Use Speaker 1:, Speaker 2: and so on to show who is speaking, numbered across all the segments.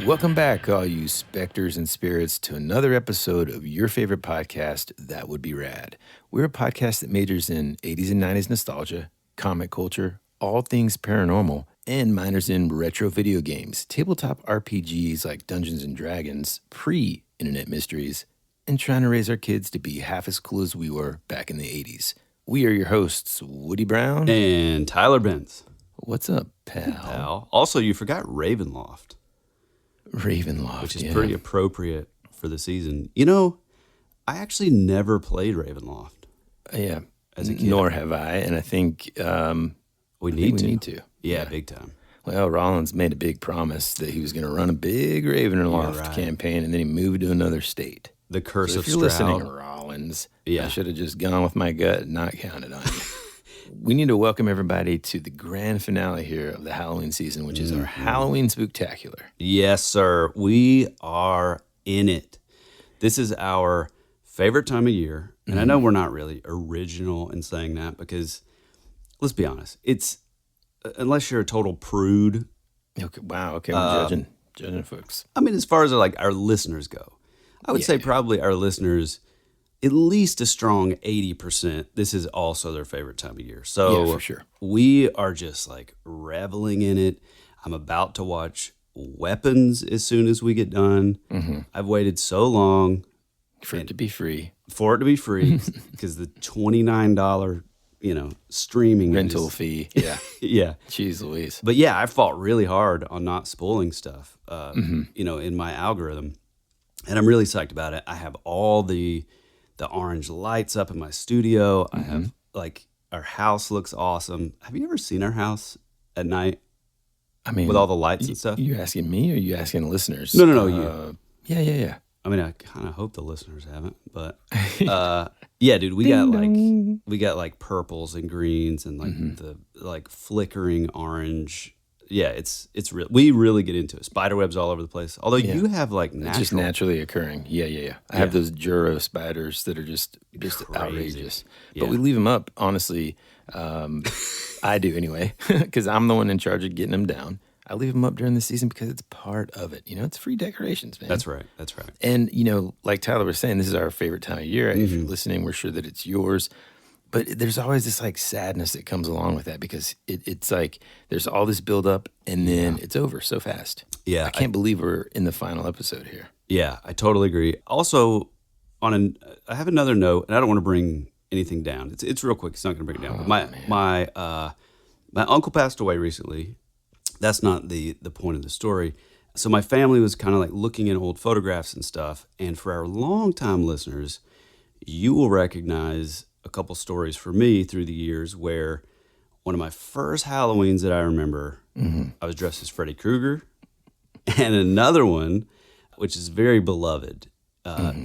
Speaker 1: Welcome back, all you specters and spirits, to another episode of your favorite podcast, That Would Be Rad. We're a podcast that majors in 80s and 90s nostalgia, comic culture, all things paranormal, and minors in retro video games, tabletop RPGs like Dungeons and Dragons, pre-internet mysteries, and trying to raise our kids to be half as cool as we were back in the 80s. We are your hosts, Woody Brown.
Speaker 2: And Tyler Benz.
Speaker 1: What's up, pal?
Speaker 2: Also, you forgot Ravenloft.
Speaker 1: Ravenloft,
Speaker 2: which is pretty appropriate for the season. You know, I actually never played Ravenloft.
Speaker 1: Yeah,
Speaker 2: as a kid.
Speaker 1: Nor have I, and I think
Speaker 2: we need to.
Speaker 1: Yeah,
Speaker 2: big time.
Speaker 1: Well, Rollins made a big promise that he was going to run a big Ravenloft campaign, and then he moved to another state.
Speaker 2: The Curse of
Speaker 1: Stroud. If you're listening, Rollins, I should have just gone with my gut and not counted on you. We need to welcome everybody to the grand finale here of the Halloween season, which is our Halloween Spooktacular.
Speaker 2: Yes, sir. We are in it. This is our favorite time of year. And I know we're not really original in saying that because, let's be honest, it's, unless you're a total prude.
Speaker 1: Okay, wow, okay, we're judging folks.
Speaker 2: I mean, as far as like our listeners go, I would say probably our listeners, at least a strong 80%, this is also their favorite time of year. So
Speaker 1: for sure.
Speaker 2: We are just like reveling in it. I'm about to watch Weapons as soon as we get done. I've waited so long.
Speaker 1: For it to be free.
Speaker 2: Because the $29, streaming
Speaker 1: rental fee. Yeah.
Speaker 2: Yeah.
Speaker 1: Jeez Louise.
Speaker 2: But yeah, I fought really hard on not spoiling stuff, in my algorithm. And I'm really psyched about it. I have all the orange lights up in my studio. I have, our house looks awesome. Have you ever seen our house at night? I mean, with all the lights and stuff?
Speaker 1: You asking me or you asking listeners?
Speaker 2: No, you.
Speaker 1: Yeah.
Speaker 2: I mean, I kind of hope the listeners haven't, but yeah, dude, we got like purples and greens and the the flickering orange. Yeah, it's real. We really get into it. Spiderwebs all over the place. Although you have like natural,
Speaker 1: just naturally occurring. Yeah. I have those Juro spiders that are just outrageous. But we leave them up. Honestly, I do anyway, because I'm the one in charge of getting them down. I leave them up during the season because it's part of it. It's free decorations, man.
Speaker 2: That's right.
Speaker 1: And like Tyler was saying, this is our favorite time of year. If you're listening, we're sure that it's yours. But there's always this like sadness that comes along with that because it's like there's all this buildup and then it's over so fast.
Speaker 2: Yeah,
Speaker 1: I can't believe we're in the final episode here.
Speaker 2: Yeah, I totally agree. Also, I have another note, and I don't want to bring anything down. It's real quick. It's not going to bring it down. But my uncle passed away recently. That's not the point of the story. So my family was kind of like looking at old photographs and stuff. And for our longtime listeners, you will recognize a couple stories for me through the years where one of my first Halloweens that I remember, I was dressed as Freddy Krueger, and another one, which is very beloved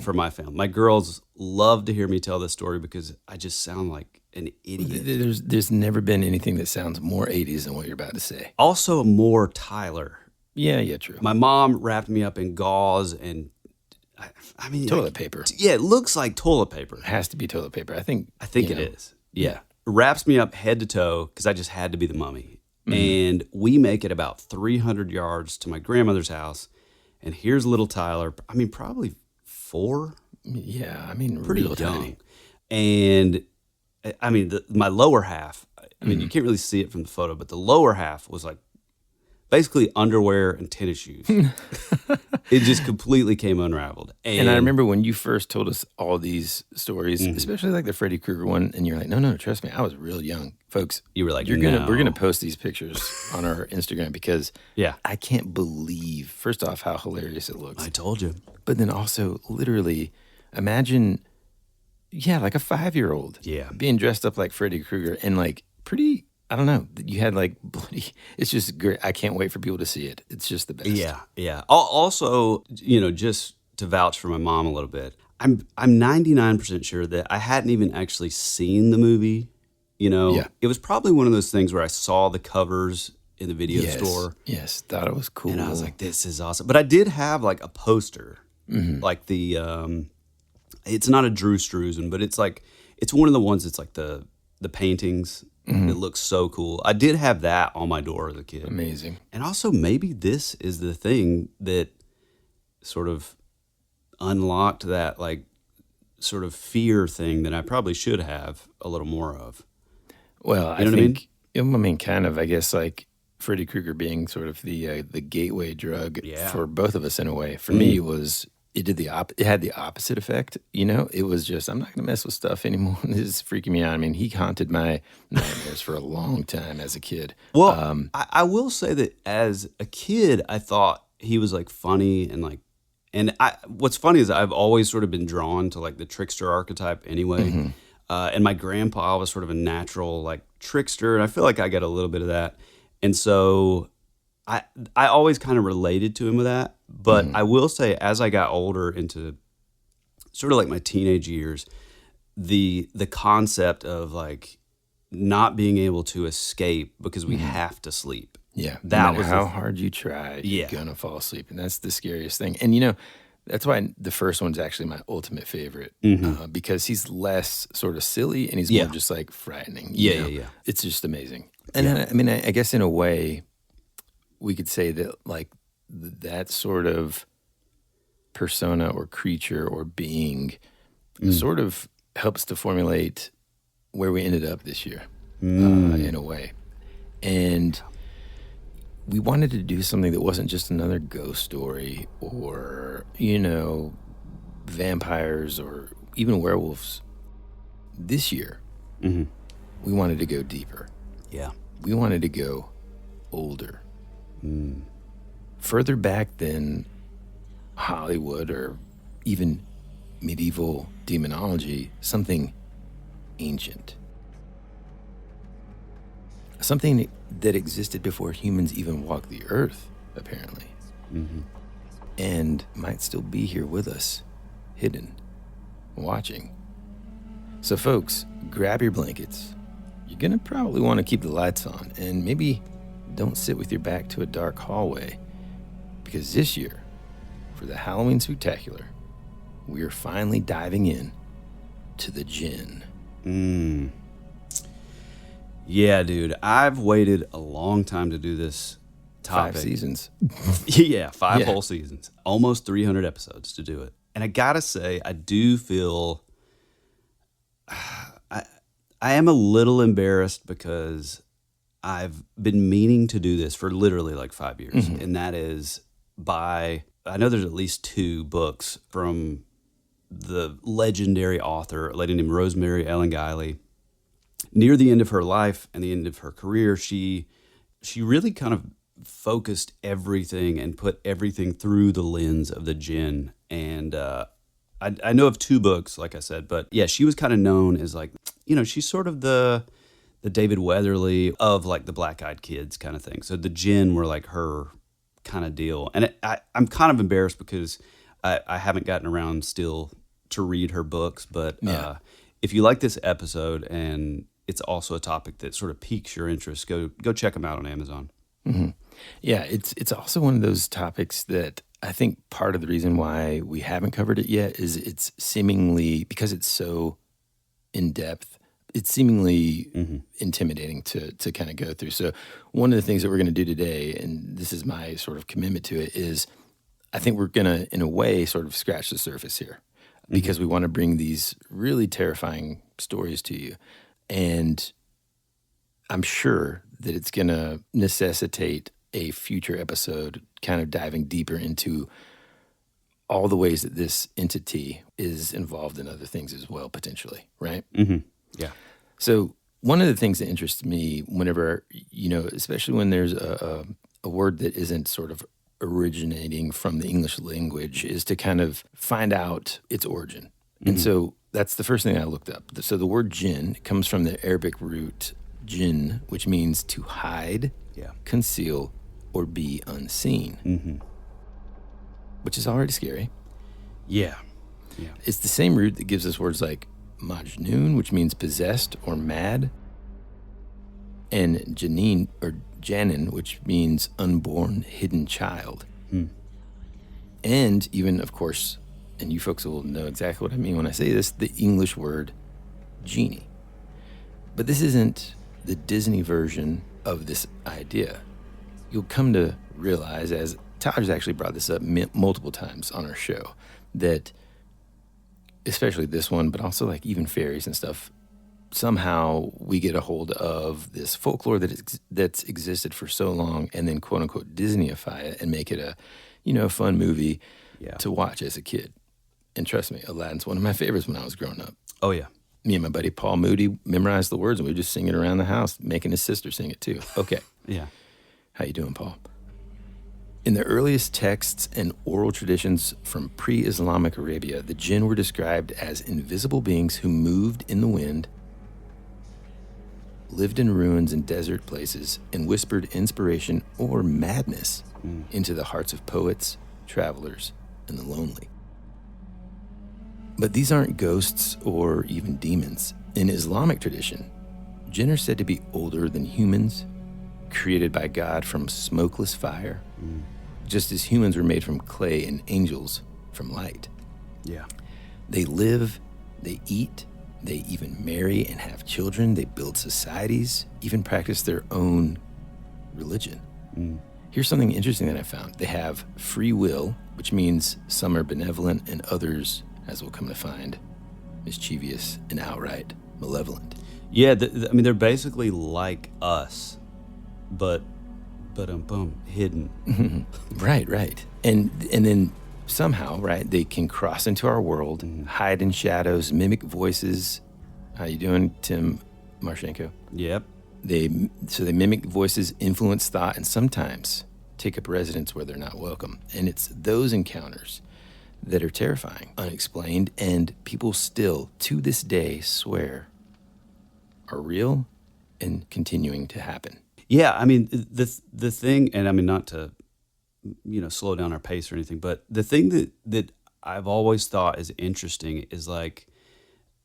Speaker 2: for my family. My girls love to hear me tell this story because I just sound like an idiot.
Speaker 1: There's never been anything that sounds more 80s than what you're about to say.
Speaker 2: Also more Tyler.
Speaker 1: Yeah, true.
Speaker 2: My mom wrapped me up in gauze and I mean,
Speaker 1: toilet paper.
Speaker 2: Yeah, it looks like toilet paper.
Speaker 1: It has to be toilet paper. I think
Speaker 2: it is. Yeah. Wraps me up head to toe because I just had to be the mummy. And we make it about 300 yards to my grandmother's house. And here's little Tyler. I mean, probably 4.
Speaker 1: Yeah, I mean,
Speaker 2: pretty
Speaker 1: real
Speaker 2: young.
Speaker 1: tiny.
Speaker 2: And I mean, my lower half, I mean, you can't really see it from the photo, but the lower half was like basically underwear and tennis shoes. It just completely came unraveled.
Speaker 1: And I remember when you first told us all these stories, especially like the Freddy Krueger one, and you're like, no, trust me, I was real young. Folks,
Speaker 2: you were like,
Speaker 1: we're gonna post these pictures on our Instagram because I can't believe, first off, how hilarious it looks.
Speaker 2: I told you.
Speaker 1: But then also, literally, imagine, like a 5-year-old being dressed up like Freddy Krueger and like pretty, I don't know, you had like bloody, it's just great. I can't wait for people to see it. It's just the best.
Speaker 2: Yeah. Also, just to vouch for my mom a little bit, I'm 99% sure that I hadn't even actually seen the movie. It was probably one of those things where I saw the covers in the video store.
Speaker 1: Yes, thought it was cool.
Speaker 2: And I was like, this is awesome. But I did have like a poster, like the, it's not a Drew Struzan, but it's one of the ones that's like the paintings It looks so cool. I did have that on my door as a kid.
Speaker 1: Amazing.
Speaker 2: And also, maybe this is the thing that sort of unlocked that, like, sort of fear thing that I probably should have a little more of.
Speaker 1: Well, I think, I mean, kind of, I guess, like Freddy Krueger being sort of the gateway drug for both of us in a way. For me, it had the opposite effect. You know, it was just, I'm not going to mess with stuff anymore. This is freaking me out. I mean, he haunted my nightmares for a long time as a kid.
Speaker 2: Well, I will say that as a kid, I thought he was like funny and like, what's funny is I've always sort of been drawn to like the trickster archetype anyway. And my grandpa was sort of a natural like trickster, and I feel like I got a little bit of that. And so I always kind of related to him with that. But I will say, as I got older into sort of like my teenage years, the concept of like not being able to escape because we have to sleep.
Speaker 1: Yeah,
Speaker 2: that
Speaker 1: no
Speaker 2: was
Speaker 1: how hard you try, you're gonna fall asleep, and that's the scariest thing. And you know, that's why the first one's actually my ultimate favorite because he's less sort of silly and he's more just like frightening. You know? It's just amazing. And I mean, I guess in a way, we could say that like that sort of persona or creature or being sort of helps to formulate where we ended up this year in a way. And we wanted to do something that wasn't just another ghost story or, you know, vampires or even werewolves. This year, we wanted to go deeper.
Speaker 2: Yeah.
Speaker 1: We wanted to go older. Further back than Hollywood or even medieval demonology, something ancient. Something that existed before humans even walked the earth, apparently. And might still be here with us, hidden, watching. So folks, grab your blankets. You're gonna probably want to keep the lights on, and maybe don't sit with your back to a dark hallway, because this year, for the Halloween Spooktacular, we are finally diving in to the Djinn.
Speaker 2: Yeah, dude. I've waited a long time to do this topic.
Speaker 1: 5 seasons.
Speaker 2: Yeah, 5 whole seasons. Almost 300 episodes to do it. And I gotta say, I do feel... I am a little embarrassed because I've been meaning to do this for literally like 5 years. And that is by... I know there's at least 2 books from the legendary author, a lady named Rosemary Ellen Guiley. Near the end of her life and the end of her career, she really kind of focused everything and put everything through the lens of the Djinn. And I know of 2 books, like I said, but yeah, she was kind of known as like, you know, she's sort of the David Weatherly of like the Black Eyed Kids kind of thing. So the Djinn were like her kind of deal. And I'm kind of embarrassed because I haven't gotten around still to read her books, but if you like this episode and it's also a topic that sort of piques your interest, go check them out on Amazon.
Speaker 1: Yeah, it's also one of those topics that I think part of the reason why we haven't covered it yet is it's seemingly, because it's so in-depth, it's seemingly intimidating to kind of go through. So one of the things that we're going to do today, and this is my sort of commitment to it, is I think we're going to, in a way, sort of scratch the surface here because we want to bring these really terrifying stories to you. And I'm sure that it's going to necessitate a future episode kind of diving deeper into all the ways that this entity is involved in other things as well, potentially, right?
Speaker 2: Yeah.
Speaker 1: So one of the things that interests me whenever, you know, especially when there's a word that isn't sort of originating from the English language, is to kind of find out its origin. And so that's the first thing I looked up. So the word Djinn comes from the Arabic root Djinn, which means to hide, conceal, or be unseen, which is already scary.
Speaker 2: Yeah.
Speaker 1: It's the same root that gives us words like Majnun, which means possessed or mad, and Janine or Janin, which means unborn, hidden child. And even, of course, and you folks will know exactly what I mean when I say this, the English word genie. But this isn't the Disney version of this idea. You'll come to realize, as Tyler's actually brought this up multiple times on our show, that especially this one, but also like even fairies and stuff, somehow we get a hold of this folklore that's existed for so long and then quote unquote Disneyify it and make it a, a fun movie to watch as a kid. And trust me, Aladdin's one of my favorites when I was growing up.
Speaker 2: Oh, yeah.
Speaker 1: Me and my buddy Paul Moody memorized the words and we would just sing it around the house, making his sister sing it too. Okay.
Speaker 2: Yeah.
Speaker 1: How you doing, Paul? In the earliest texts and oral traditions from pre-Islamic Arabia, the Jinn were described as invisible beings who moved in the wind, lived in ruins and desert places, and whispered inspiration or madness into the hearts of poets, travelers, and the lonely. But these aren't ghosts or even demons. In Islamic tradition, Jinn are said to be older than humans, created by God from smokeless fire, just as humans were made from clay and angels from light.
Speaker 2: Yeah.
Speaker 1: They live, they eat, they even marry and have children, they build societies, even practice their own religion. Here's something interesting that I found. They have free will, which means some are benevolent and others, as we'll come to find, mischievous and outright malevolent.
Speaker 2: Yeah, I mean, they're basically like us, but hidden.
Speaker 1: Right. And then somehow, right, they can cross into our world, hide in shadows, mimic voices. How you doing, Tim Marshenko?
Speaker 2: Yep.
Speaker 1: They mimic voices, influence thought, and sometimes take up residence where they're not welcome. And it's those encounters that are terrifying, unexplained, and people still, to this day, swear are real and continuing to happen.
Speaker 2: Yeah, I mean, the thing, and I mean, not to, slow down our pace or anything, but the thing that I've always thought is interesting is like,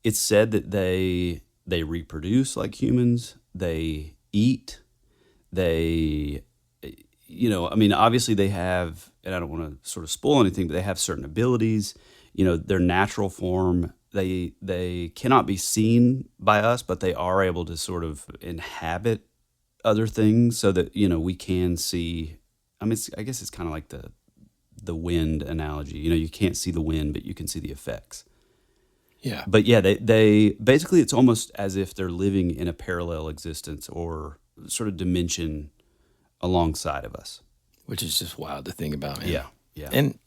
Speaker 2: it's said that they reproduce like humans, they eat, I mean, obviously they have, and I don't want to sort of spoil anything, but they have certain abilities, their natural form, they cannot be seen by us, but they are able to sort of inhabit other things so that, we can see. I mean, I guess it's kind of like the wind analogy. You can't see the wind, but you can see the effects.
Speaker 1: Yeah.
Speaker 2: But yeah, they basically, it's almost as if they're living in a parallel existence or sort of dimension alongside of us.
Speaker 1: Which is just wild to think about, man.
Speaker 2: Yeah.
Speaker 1: And,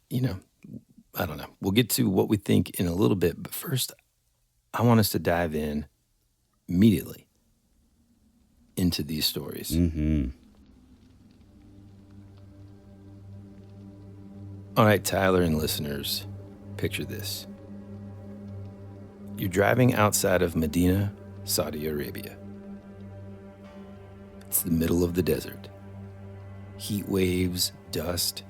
Speaker 1: I don't know. We'll get to what we think in a little bit, but first, I want us to dive in immediately into these stories.
Speaker 2: Mm-hmm.
Speaker 1: All right, Tyler and listeners, picture this. You're driving outside of Medina, Saudi Arabia. It's the middle of the desert. Heat waves, dust,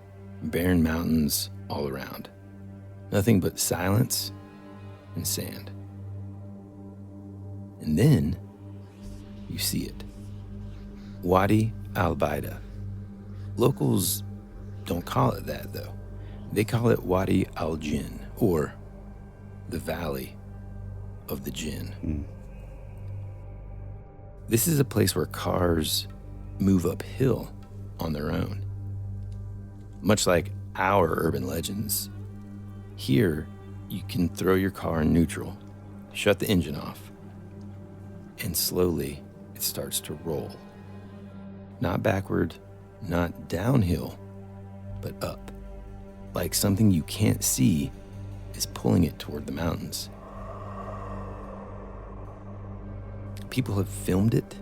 Speaker 1: barren mountains all around. Nothing but silence and sand. And then you see it. Wadi al-Baida. Locals don't call it that, though. They call it Wadi al-Jinn, or the Valley of the Jinn. This is a place where cars move uphill on their own. Much like our urban legends, here you can throw your car in neutral, shut the engine off, and slowly it starts to roll. Not backward, not downhill, but up. Like something you can't see is pulling it toward the mountains. People have filmed it.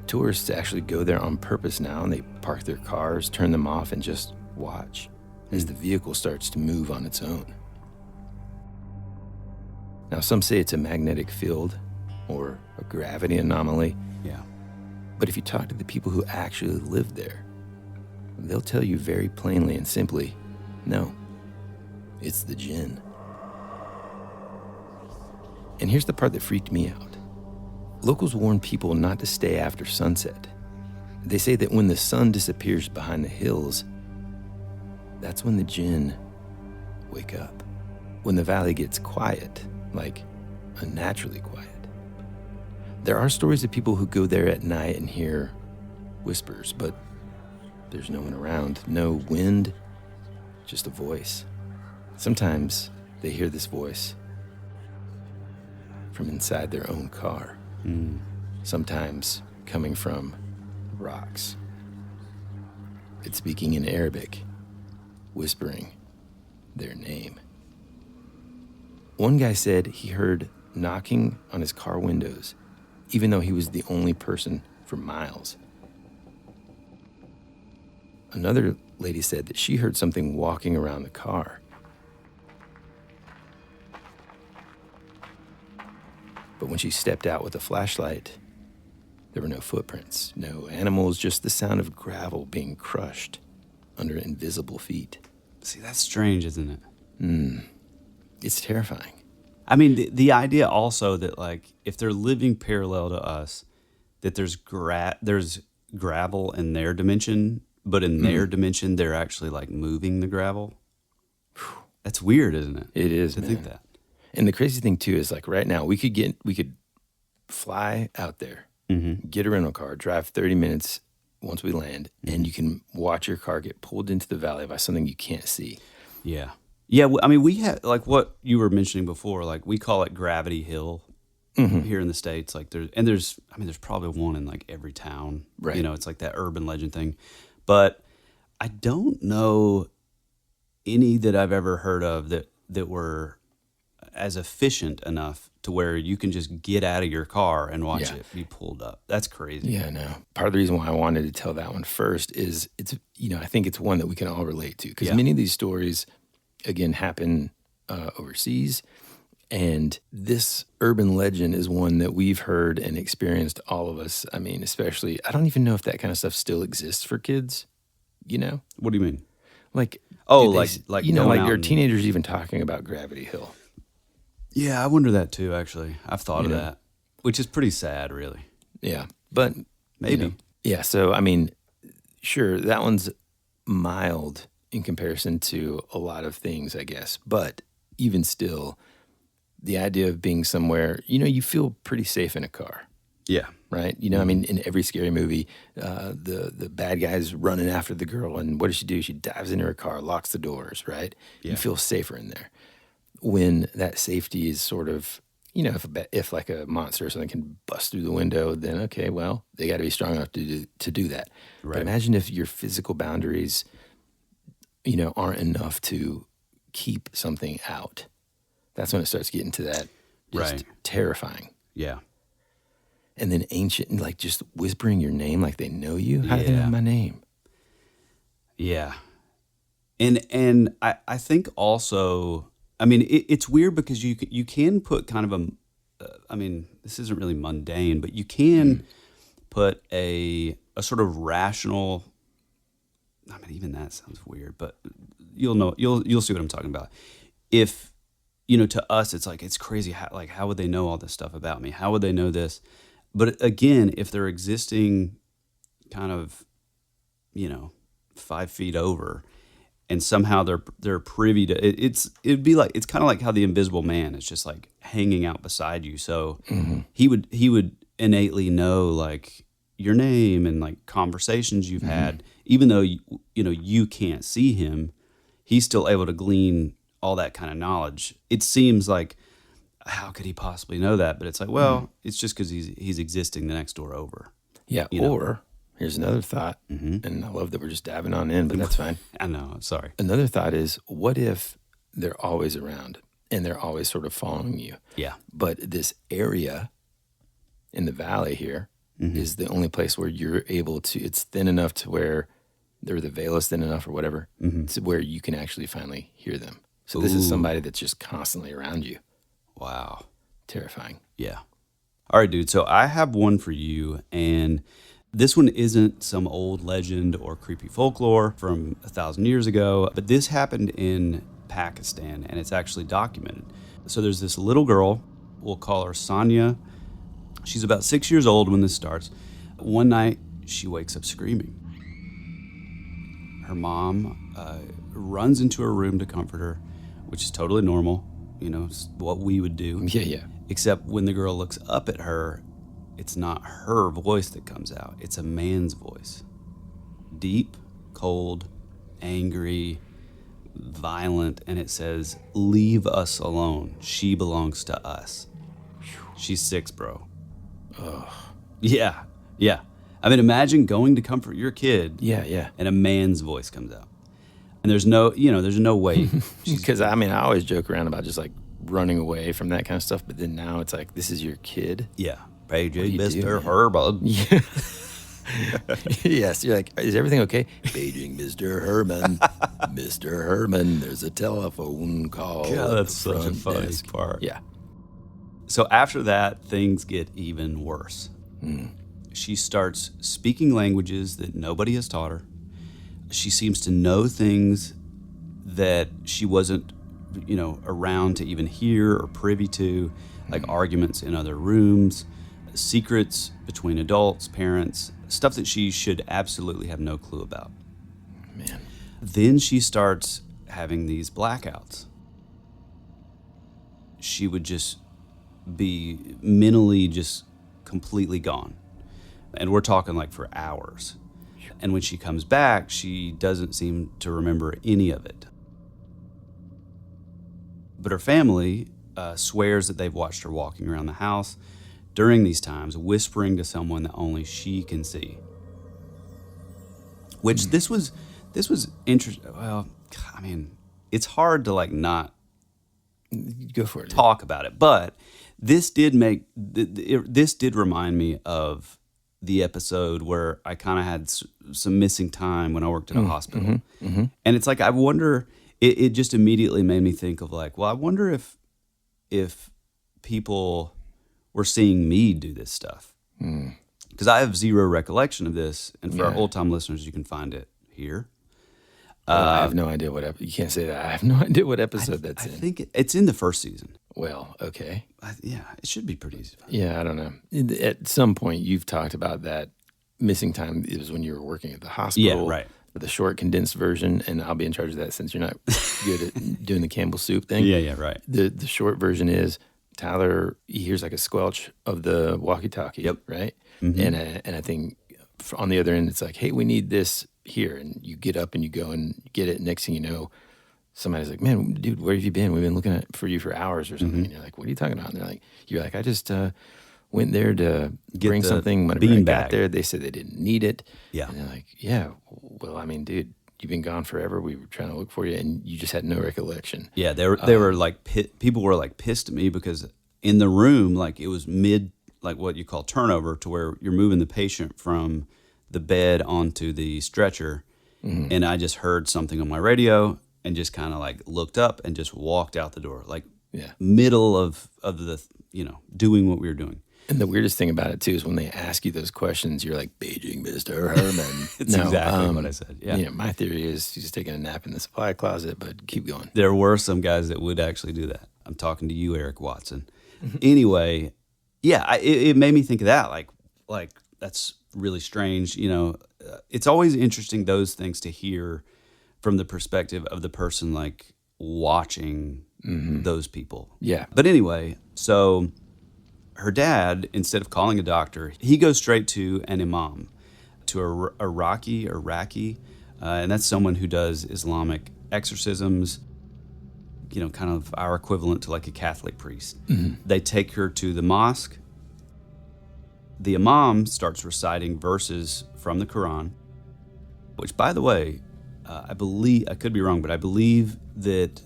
Speaker 1: Tourists actually go there on purpose now, and they park their cars, turn them off, and just watch as the vehicle starts to move on its own. Now, some say it's a magnetic field or a gravity anomaly.
Speaker 2: Yeah.
Speaker 1: But if you talk to the people who actually live there, they'll tell you very plainly and simply, no, it's the Jinn. And here's the part that freaked me out. Locals warn people not to stay after sunset. They say that when the sun disappears behind the hills, that's when the Jinn wake up. When the valley gets quiet, like unnaturally quiet. There are stories of people who go there at night and hear whispers, but there's no one around, no wind, just a voice. Sometimes they hear this voice from inside their own car, sometimes coming from rocks. It's speaking in Arabic, whispering their name. One guy said he heard knocking on his car windows, even though he was the only person for miles. Another lady said that she heard something walking around the car. But when she stepped out with a flashlight, there were no footprints, no animals, just the sound of gravel being crushed under invisible feet.
Speaker 2: See, that's strange, isn't it?
Speaker 1: It's terrifying.
Speaker 2: I mean, the idea also that, like, if they're living parallel to us, that there's gravel in their dimension, but in their dimension, they're actually, like, moving the gravel. That's weird, isn't it?
Speaker 1: It is,
Speaker 2: to
Speaker 1: man.
Speaker 2: think that.
Speaker 1: And the crazy thing, too, is, like, right now, we could fly out there, get a rental car, drive 30 minutes once we land, and you can watch your car get pulled into the valley by something you can't see.
Speaker 2: Yeah. Yeah, I mean, we have, like what you were mentioning before, like we call it Gravity Hill here in the States. Like there's probably one in like every town.
Speaker 1: Right.
Speaker 2: You know, it's like that urban legend thing. But I don't know any that I've ever heard of that were as efficient enough to where you can just get out of your car and watch it be pulled up. That's crazy.
Speaker 1: Yeah, I know. Part of the reason why I wanted to tell that one first is I think it's one that we can all relate to, because many of these stories, again, happen overseas. And this urban legend is one that we've heard and experienced, all of us. I mean, especially, I don't even know if that kind of stuff still exists for kids, you know?
Speaker 2: What do you mean?
Speaker 1: Like,
Speaker 2: like
Speaker 1: you know,
Speaker 2: going
Speaker 1: like
Speaker 2: out
Speaker 1: your
Speaker 2: and-
Speaker 1: teenagers even talking about Gravity Hill.
Speaker 2: Yeah, I wonder that too, actually. I've thought of that, which is pretty sad, really.
Speaker 1: Yeah, but
Speaker 2: Maybe.
Speaker 1: you know, yeah, so I mean, sure, that one's mild in comparison to a lot of things, I guess. But even still, the idea of being somewhere, you know, you feel pretty safe in a car,
Speaker 2: Yeah.
Speaker 1: right? You know, I mean, in every scary movie, the bad guy's running after the girl, and what does she do? She dives into her car, locks the doors, right?
Speaker 2: Yeah.
Speaker 1: You feel safer in there. When that safety is sort of, you know, if like a monster or something can bust through the window, then okay, well, they got to be strong enough to do that.
Speaker 2: Right.
Speaker 1: But imagine if your physical boundaries, you know, aren't enough to keep something out. That's when it starts getting to that just terrifying.
Speaker 2: Yeah.
Speaker 1: And then ancient, like just whispering your name like they know you. How do they know my name?
Speaker 2: Yeah. And I think also, I mean, it's weird because you can put kind of I mean, this isn't really mundane, but you can put a sort of rational, I mean, even that sounds weird, but you'll see what I'm talking about. If, you know, to us, it's like, it's crazy. How would they know all this stuff about me? How would they know this? But again, if they're existing kind of, you know, 5 feet over, and somehow they're privy to it'd be like, it's kind of like how the Invisible Man is just like hanging out beside you. So he would innately know like your name and like conversations you've had, even though you know you can't see him. He's still able to glean all that kind of knowledge. It seems like, how could he possibly know that? But it's like, well, it's just because he's existing the next door over.
Speaker 1: Yeah. Or here's another thought, and I love that we're just diving on in, but that's fine.
Speaker 2: I know. I'm sorry.
Speaker 1: Another thought is, what if they're always around and they're always sort of following you?
Speaker 2: Yeah.
Speaker 1: But this area in the valley here is the only place where you're able to, it's thin enough to where, or the veil is thin enough or whatever, to where you can actually finally hear them. So this is somebody that's just constantly around you.
Speaker 2: Wow.
Speaker 1: Terrifying.
Speaker 2: Yeah. All right, dude. So I have one for you, and this one isn't some old legend or creepy folklore from 1,000 years ago, but this happened in Pakistan, and it's actually documented. So there's this little girl, we'll call her Sanya. She's about 6 years old when this starts. One night, she wakes up screaming. Her mom runs into her room to comfort her, which is totally normal, you know, it's what we would do.
Speaker 1: Yeah.
Speaker 2: Except when the girl looks up at her, it's not her voice that comes out. It's a man's voice. Deep, cold, angry, violent, and it says, "Leave us alone. She belongs to us." She's 6, bro.
Speaker 1: Ugh.
Speaker 2: Yeah. I mean, imagine going to comfort your kid.
Speaker 1: Yeah.
Speaker 2: And a man's voice comes out. And there's no way.
Speaker 1: Because, I mean, I always joke around about just like running away from that kind of stuff. But then now it's like, this is your kid.
Speaker 2: Yeah. Paging Mr. Herman.
Speaker 1: Yeah. Yes. You're like, is everything okay? Paging Mr. Herman. Mr. Herman, there's a telephone call.
Speaker 2: God, that's
Speaker 1: at the
Speaker 2: such a
Speaker 1: front
Speaker 2: funny
Speaker 1: desk.
Speaker 2: part.
Speaker 1: Yeah.
Speaker 2: So after that, things get even worse. She starts speaking languages that nobody has taught her. She seems to know things that she wasn't, around to even hear or privy to, like arguments in other rooms, secrets between adults, parents, stuff that she should absolutely have no clue about.
Speaker 1: Man.
Speaker 2: Then she starts having these blackouts. She would just be mentally just completely gone. And we're talking like for hours. And when she comes back, she doesn't seem to remember any of it. But her family swears that they've watched her walking around the house during these times, whispering to someone that only she can see. Which this was interesting. Well, I mean, it's hard to like not
Speaker 1: Go for it.
Speaker 2: talk about it, but this did remind me of the episode where I kind of had some missing time when I worked at a hospital. And it's like, I wonder, it just immediately made me think of like, well, I wonder if people were seeing me do this stuff. Because I have zero recollection of this. And for our old time listeners, you can find it here.
Speaker 1: Well, I have no idea you can't say that. I have no idea what episode that's in.
Speaker 2: I think it's in the first season.
Speaker 1: Well, okay.
Speaker 2: It should be pretty easy.
Speaker 1: Yeah, I don't know. At some point, you've talked about that missing time. It was when you were working at the hospital.
Speaker 2: Yeah, right.
Speaker 1: The short, condensed version, and I'll be in charge of that since you're not good at doing the Campbell soup thing.
Speaker 2: Yeah, right.
Speaker 1: The short version is Tyler, he hears like a squelch of the walkie-talkie, right? And I think on the other end, it's like, hey, we need this here. And you get up and you go and get it. Next thing you know, somebody's like, man, dude, where have you been? We've been looking for you for hours or something. And you're like, what are you talking about? And you're like, I just went there to bring something. When I got there, they said they didn't need it.
Speaker 2: Yeah.
Speaker 1: And they're like, yeah, well, I mean, dude, you've been gone forever. We were trying to look for you, and you just had no recollection.
Speaker 2: Yeah, they were like, people were like pissed at me because in the room, like it was mid, like what you call turnover, to where you're moving the patient from the bed onto the stretcher. And I just heard something on my radio and just kind of like looked up and just walked out the door, like middle of the, doing what we were doing.
Speaker 1: And the weirdest thing about it too is when they ask you those questions, you're like, Beijing, Mr. Herman.
Speaker 2: It's exactly what I said. Yeah.
Speaker 1: My theory is he's just taking a nap in the supply closet, but keep going.
Speaker 2: There were some guys that would actually do that. I'm talking to you, Eric Watson. Anyway, it made me think of that. Like that's really strange. It's always interesting, those things, to hear from the perspective of the person like watching those people. Yeah. But anyway, so her dad, instead of calling a doctor, he goes straight to an imam, to a Iraqi, and that's someone who does Islamic exorcisms, kind of our equivalent to like a Catholic priest. They take her to the mosque. The imam starts reciting verses from the Quran, which, by the way, I believe, I could be wrong, but I believe that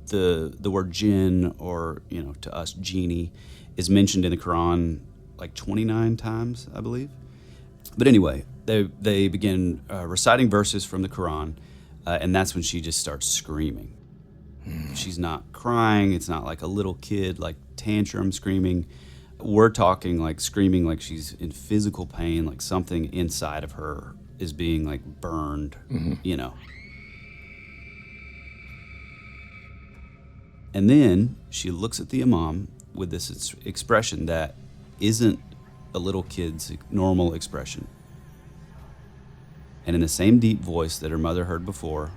Speaker 2: the word jinn, or to us genie, is mentioned in the Quran like 29 times, I believe. But anyway, they begin reciting verses from the Quran, and that's when she just starts screaming. She's not crying. It's not like a little kid, like tantrum screaming. We're talking like screaming like she's in physical pain, like something inside of her is being like burned, And then she looks at the imam with this expression that isn't a little kid's normal expression. And in the same deep voice that her mother heard before,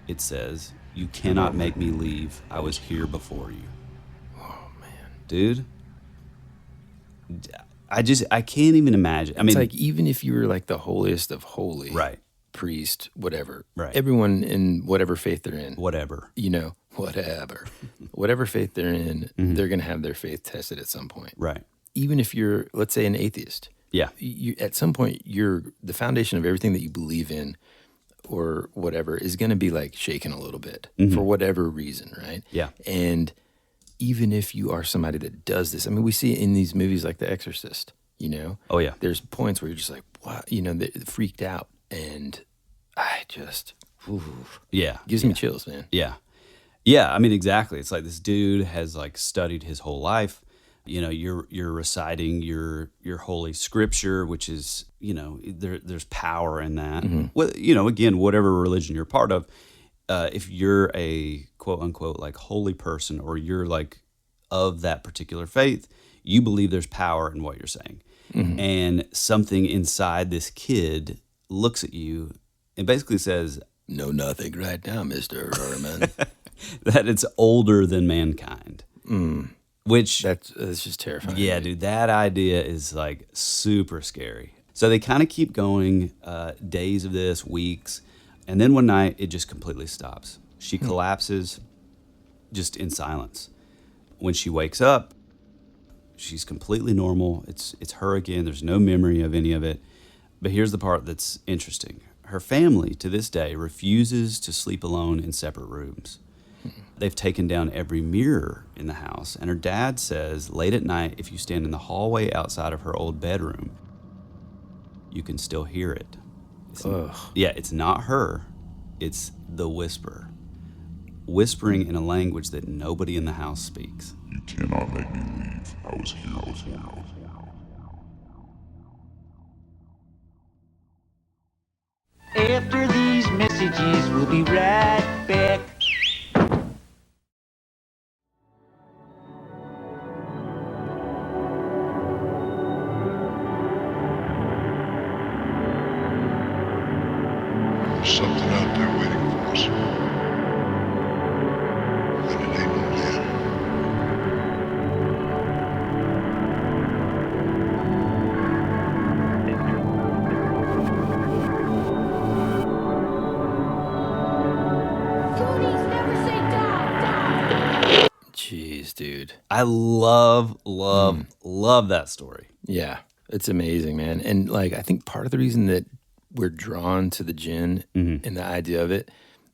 Speaker 2: it says, "You cannot make me leave. I was here before you."
Speaker 1: Oh, man.
Speaker 2: Dude, I can't even imagine. I
Speaker 1: It's
Speaker 2: mean,
Speaker 1: like, even if you were like the holiest of holy,
Speaker 2: right,
Speaker 1: priest, whatever,
Speaker 2: right,
Speaker 1: everyone in whatever faith they're in,
Speaker 2: whatever,
Speaker 1: whatever faith they're in,
Speaker 2: Mhm.
Speaker 1: they're going to have their faith tested at some point.
Speaker 2: right,
Speaker 1: Even if you're, let's say, an atheist,
Speaker 2: yeah,
Speaker 1: at some point, the foundation of everything that you believe in or whatever is going to be like shaken a little bit for whatever reason, right?
Speaker 2: yeah,
Speaker 1: And even if you are somebody that does this, I mean, we see it in these movies like The Exorcist,
Speaker 2: oh yeah,
Speaker 1: there's points where you're just like, wow, they're freaked out. And I just,
Speaker 2: yeah,
Speaker 1: gives me chills, man.
Speaker 2: yeah. Yeah, I mean, exactly. It's like this dude has like studied his whole life. You're reciting your holy scripture, which is, there's power in that. Well, again, whatever religion you're part of, if you're a quote unquote like holy person, or you're like of that particular faith, you believe there's power in what you're saying. And something inside this kid looks at you and basically says,
Speaker 1: "Know nothing right now, Mr. Herman."
Speaker 2: that it's older than mankind. Which
Speaker 1: That's just terrifying.
Speaker 2: yeah, dude, that idea is like super scary. So they kind of keep going, days of this, weeks, and then one night it just completely stops. She collapses just in silence. When she wakes up, she's completely normal. It's her again. There's no memory of any of it. But here's the part that's interesting. Her family to this day refuses to sleep alone in separate rooms. They've taken down every mirror in the house, and her dad says late at night, if you stand in the hallway outside of her old bedroom, you can still hear it. It's not her, it's the whisper. Whispering in a language that nobody in the house speaks.
Speaker 3: You cannot make me leave. I was here.
Speaker 4: After these messages, we'll be right back.
Speaker 3: There's something out there waiting for us. And it ain't no man.
Speaker 5: Goonies never say die.
Speaker 1: Jeez, dude.
Speaker 2: I love that story.
Speaker 1: Yeah, it's amazing, man. And like, I think part of the reason that we're drawn to the Djinn and the idea of it,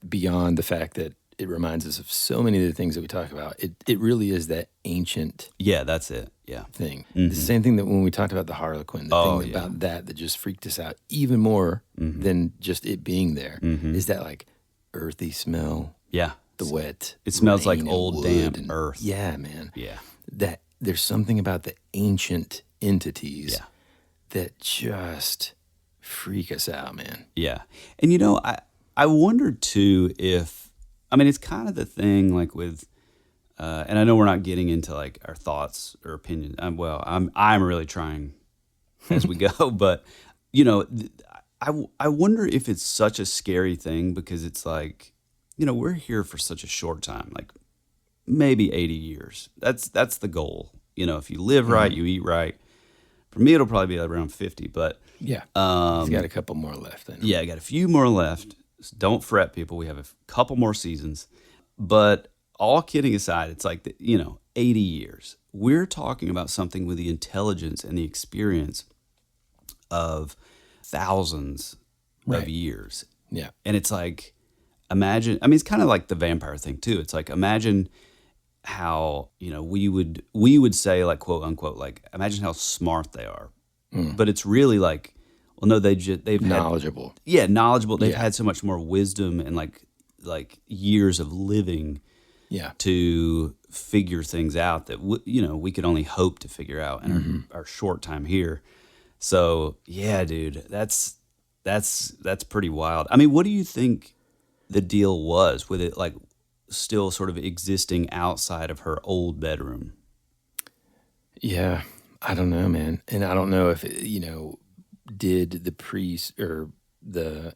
Speaker 1: beyond the fact that it reminds us of so many of the things that we talk about, it really is that ancient
Speaker 2: Yeah, that's it. Yeah.
Speaker 1: thing. The same thing that when we talked about the Harlequin, the thing
Speaker 2: yeah.
Speaker 1: about that just freaked us out even more than just it being there, is that like earthy smell,
Speaker 2: Yeah.
Speaker 1: the wet.
Speaker 2: It smells like
Speaker 1: rain and
Speaker 2: old,
Speaker 1: wood
Speaker 2: damp
Speaker 1: and-
Speaker 2: earth.
Speaker 1: Yeah, man.
Speaker 2: Yeah.
Speaker 1: That there's something about the ancient entities
Speaker 2: Yeah.
Speaker 1: that just freak us out, man.
Speaker 2: Yeah. And I wondered too if, I mean, it's kind of the thing like with, and I know we're not getting into like our thoughts or opinions. I'm really trying as we go, but I wonder if it's such a scary thing because it's like, we're here for such a short time, like maybe 80 years. That's the goal. If you live right, you eat right. For me, it'll probably be around 50, but
Speaker 1: Yeah. He's got a couple more left. I know.
Speaker 2: yeah, I got a few more left. So don't fret, people. We have a couple more seasons. But all kidding aside, it's like, 80 years. We're talking about something with the intelligence and the experience of thousands
Speaker 1: Right.
Speaker 2: of years.
Speaker 1: Yeah.
Speaker 2: And it's like, imagine, I mean, it's kind of like the vampire thing too. It's like, imagine how, we would say like, quote unquote, like, imagine how smart they are. But it's really like, well, no, they've
Speaker 1: Knowledgeable.
Speaker 2: knowledgeable. They've
Speaker 1: Yeah.
Speaker 2: had so much more wisdom and like years of living
Speaker 1: Yeah.
Speaker 2: to figure things out that we could only hope to figure out in our short time here. So yeah, dude, that's pretty wild. I mean, what do you think the deal was with it, like still sort of existing outside of her old bedroom?
Speaker 1: Yeah. I don't know, man. And I don't know if, did the priest or the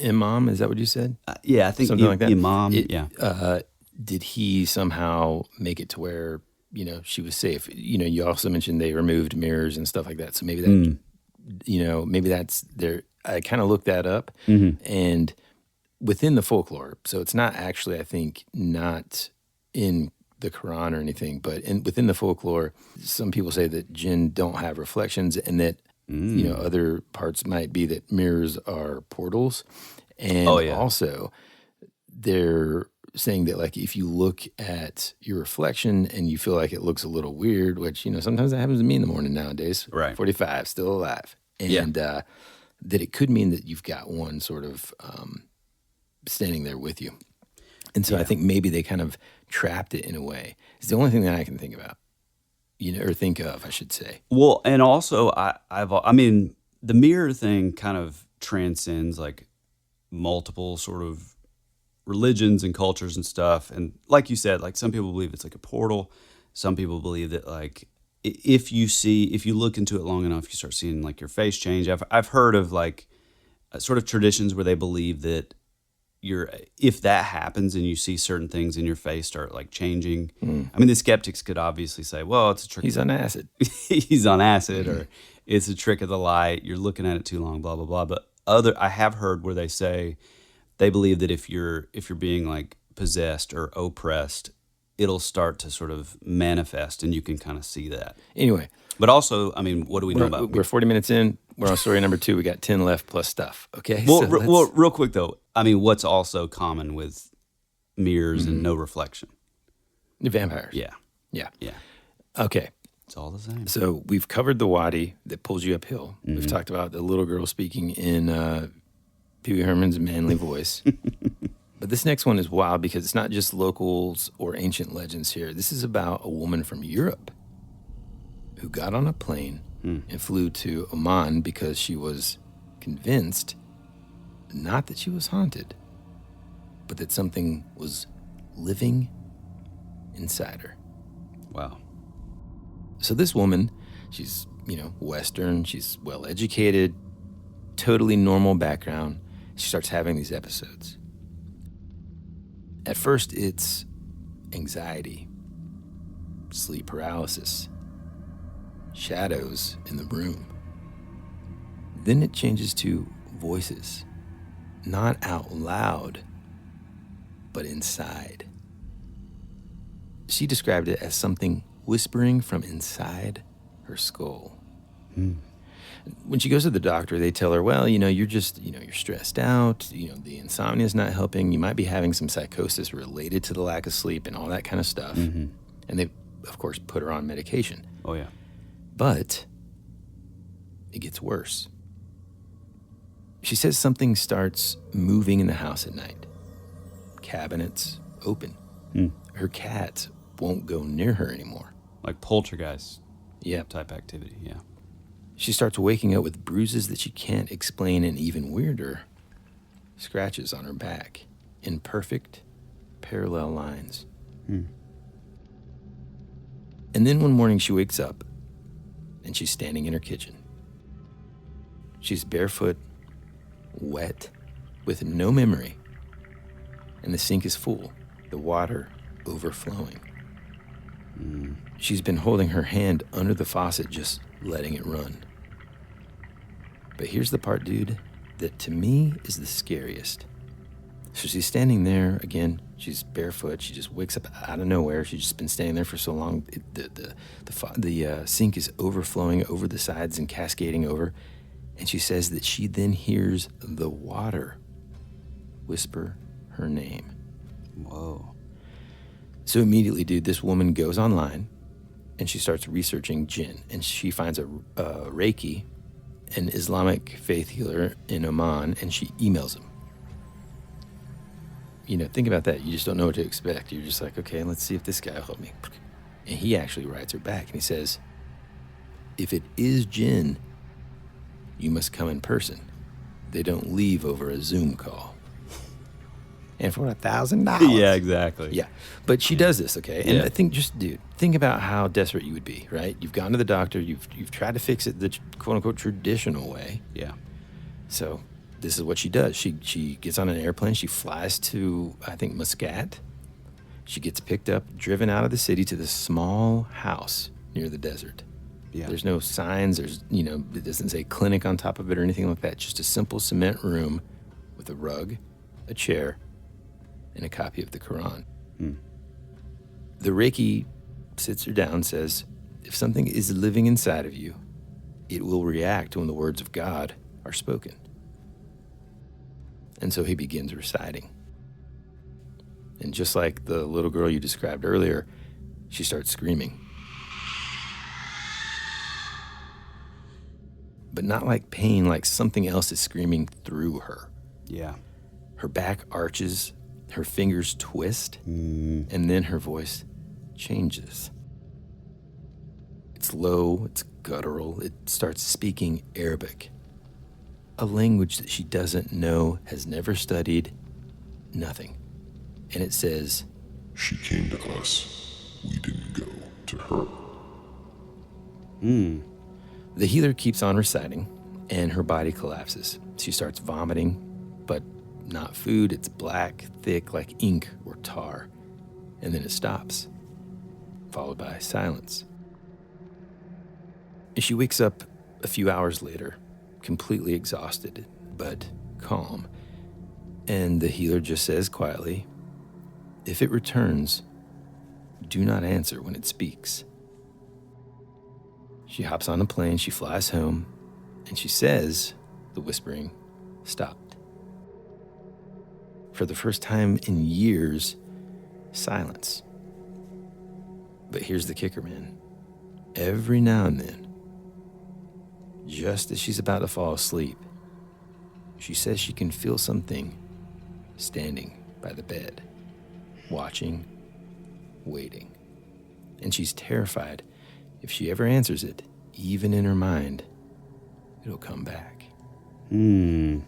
Speaker 1: imam, is that what you said?
Speaker 2: Yeah, I think
Speaker 1: Something like that.
Speaker 2: Imam.
Speaker 1: It-
Speaker 2: yeah,
Speaker 1: Did he somehow make it to where she was safe. You also mentioned they removed mirrors and stuff like that. So maybe that, maybe that's there. I kind of looked that up, and within the folklore. So it's not actually, I think, not in the Quran or anything, but within the folklore, some people say that jinn don't have reflections, and that other parts might be that mirrors are portals, and also they're saying that like if you look at your reflection and you feel like it looks a little weird, which sometimes that happens to me in the morning nowadays.
Speaker 2: Right,
Speaker 1: 45, still alive, and that it could mean that you've got one sort of standing there with you. And so I think maybe they kind of trapped it in a way. It's the only thing that I can think about, or think of, I should say.
Speaker 2: Well, and also I mean, the mirror thing kind of transcends like multiple sort of religions and cultures and stuff. And like you said, like some people believe it's like a portal. Some people believe that like if you look into it long enough, you start seeing like your face change. I've heard of like sort of traditions where they believe that if that happens and you see certain things in your face start like changing. I mean, the skeptics could obviously say, well, it's a trick.
Speaker 1: He's on acid.
Speaker 2: He's on acid, or it's a trick of the light. You're looking at it too long, blah, blah, blah. But I have heard where they say they believe that if you're being like possessed or oppressed, it'll start to sort of manifest and you can kind of see that.
Speaker 1: Anyway.
Speaker 2: But also, I mean, what do we know about?
Speaker 1: We're 40 minutes in. We're on story number 2. We got 10 left plus stuff. Okay.
Speaker 2: Well, real quick though. I mean, what's also common with mirrors and no reflection?
Speaker 1: The vampires.
Speaker 2: Yeah.
Speaker 1: Okay.
Speaker 2: It's all the same.
Speaker 1: So we've covered the Wadi that pulls you uphill. We've talked about the little girl speaking in Pee Wee Herman's manly voice. But this next one is wild because it's not just locals or ancient legends here. This is about a woman from Europe who got on a plane and flew to Oman because she was convinced not that she was haunted, but that something was living inside her.
Speaker 2: Wow.
Speaker 1: So this woman, she's, Western, she's well-educated, totally normal background. She starts having these episodes. At first, it's anxiety, sleep paralysis, shadows in the room. Then it changes to voices, not out loud, but inside. She described it as something whispering from inside her skull. When she goes to the doctor, they tell her, well, you're just, you're stressed out. The insomnia is not helping. You might be having some psychosis related to the lack of sleep and all that kind of stuff. And they, of course, put her on medication.
Speaker 2: Oh, yeah.
Speaker 1: But it gets worse. She says something starts moving in the house at night. Cabinets open. Her cat won't go near her anymore.
Speaker 2: Like poltergeist
Speaker 1: Yep.
Speaker 2: type activity, yeah.
Speaker 1: She starts waking up with bruises that she can't explain, and even weirder, scratches on her back in perfect parallel lines. And then one morning she wakes up and she's standing in her kitchen. She's barefoot, wet, with no memory, and the sink is full, the water overflowing. She's been holding her hand under the faucet, just letting it run. But here's the part, dude, that to me is the scariest. So she's standing there again. She's barefoot. She just wakes up out of nowhere. She's just been standing there for so long. The sink is overflowing over the sides and cascading over. And she says that she then hears the water whisper her name.
Speaker 2: Whoa.
Speaker 1: So immediately, dude, this woman goes online and she starts researching Jinn. And she finds a Reiki, an Islamic faith healer in Oman, and she emails him. Think about that. You just don't know what to expect. You're just like, okay, let's see if this guy will help me. And he actually writes her back and he says, if it is Jinn, you must come in person. They don't leave over a Zoom call. And for $1,000.
Speaker 2: Yeah, exactly.
Speaker 1: Yeah. But she does this, okay? And I think think about how desperate you would be, right? You've gone to the doctor, you've tried to fix it the quote unquote traditional way.
Speaker 2: Yeah.
Speaker 1: So this is what she does. She gets on an airplane, she flies to, I think, Muscat. She gets picked up, driven out of the city to this small house near the desert.
Speaker 2: Yeah.
Speaker 1: There's no signs. It doesn't say clinic on top of it or anything like that. Just a simple cement room with a rug, a chair, and a copy of the Quran. The Reiki sits her down and says, if something is living inside of you, it will react when the words of God are spoken. And so he begins reciting. And just like the little girl you described earlier, she starts screaming. But not like pain, like something else is screaming through her.
Speaker 2: Yeah.
Speaker 1: Her back arches, her fingers twist, and then her voice changes. It's low, it's guttural, it starts speaking Arabic, a language that she doesn't know, has never studied, nothing. And it says,
Speaker 3: She came to us. We didn't go to her.
Speaker 1: The healer keeps on reciting, and her body collapses. She starts vomiting, but not food. It's black, thick, like ink or tar. And then it stops, followed by silence. She wakes up a few hours later, completely exhausted, but calm. And the healer just says quietly, if it returns, do not answer when it speaks. She hops on a plane, she flies home, and she says, the whispering stopped. For the first time in years, silence. But here's the kicker, man. Every now and then, just as she's about to fall asleep, she says she can feel something standing by the bed, watching, waiting. And she's terrified. If she ever answers it, even in her mind, it'll come back.
Speaker 2: Man.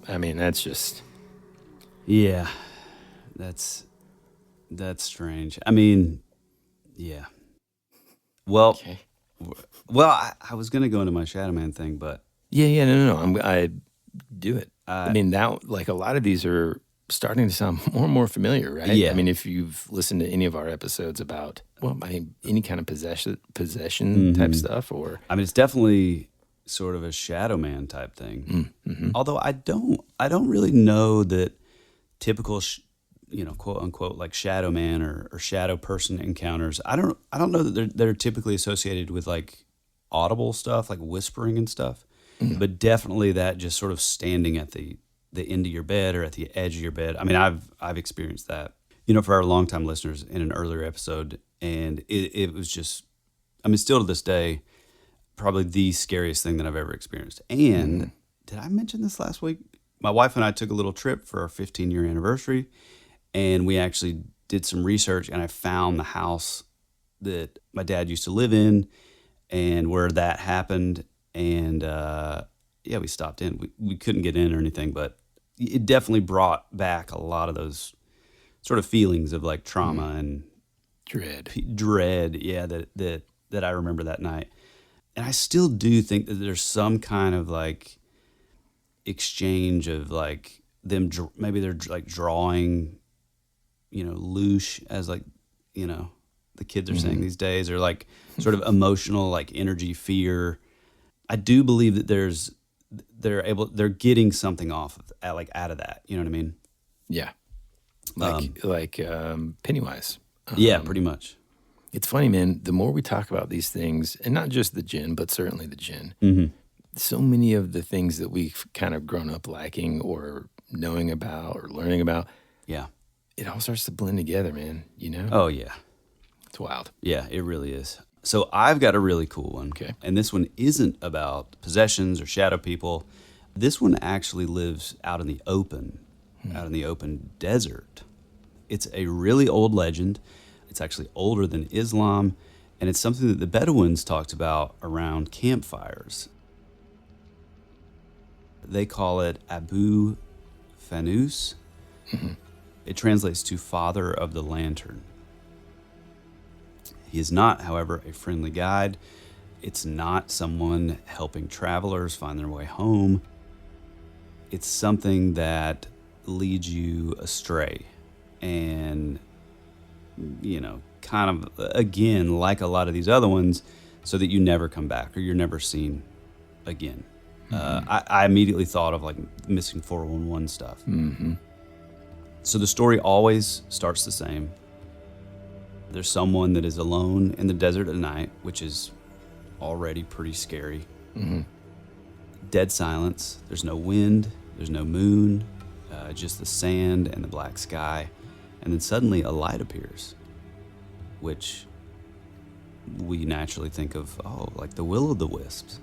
Speaker 1: I mean, that's just...
Speaker 2: Yeah. That's strange. I mean, yeah. Well,
Speaker 1: Okay.
Speaker 2: I was going to go into my Shadow Man thing, but...
Speaker 1: Yeah, no. I do it. I mean, that, like, a lot of these are starting to sound more and more familiar, right?
Speaker 2: Yeah.
Speaker 1: I mean, if you've listened to any of our episodes about, any kind of possession type stuff, or...
Speaker 2: I mean, it's definitely sort of a Shadow Man type thing. Although I don't really know that typical, quote unquote, like Shadow Man or Shadow Person encounters. I don't know that they're typically associated with like audible stuff, like whispering and stuff. But definitely that just sort of standing at the end of your bed or at the edge of your bed. I mean, I've experienced that. For our longtime listeners in an earlier episode, and it was just, I mean, still to this day, probably the scariest thing that I've ever experienced. And did I mention this last week? My wife and I took a little trip for our 15-year anniversary, and we actually did some research, and I found the house that my dad used to live in and where that happened. And we stopped in. We couldn't get in or anything, but it definitely brought back a lot of those sort of feelings of like trauma and dread. Yeah, that I remember that night. And I still do think that there's some kind of like exchange of like them, maybe they're like drawing, loosh, as like, the kids are saying these days, or like sort of emotional, like energy, fear. I do believe that they're getting something off of, out of that. You know what I mean?
Speaker 1: Yeah. Like Pennywise.
Speaker 2: Yeah, pretty much.
Speaker 1: It's funny, man. The more we talk about these things, and not just the Djinn, but certainly the Djinn, so many of the things that we've kind of grown up liking or knowing about or learning about, it all starts to blend together, man.
Speaker 2: Oh, yeah.
Speaker 1: It's wild.
Speaker 2: Yeah, it really is. So I've got a really cool one.
Speaker 1: Okay.
Speaker 2: And this one isn't about possessions or shadow people. This one actually lives out in the open desert. It's a really old legend. It's actually older than Islam, and it's something that the Bedouins talked about around campfires. They call it Abu Fanous. It translates to Father of the Lantern. He is not, however, a friendly guide. It's not someone helping travelers find their way home. It's something that leads you astray and, kind of, again, like a lot of these other ones, so that you never come back or you're never seen again. I immediately thought of like missing 411 stuff. So the story always starts the same. There's someone that is alone in the desert at night, which is already pretty scary. Dead silence. There's no wind. There's no moon. Just the sand and the black sky. And then suddenly a light appears, which we naturally think of, like the will-o'-the-wisps.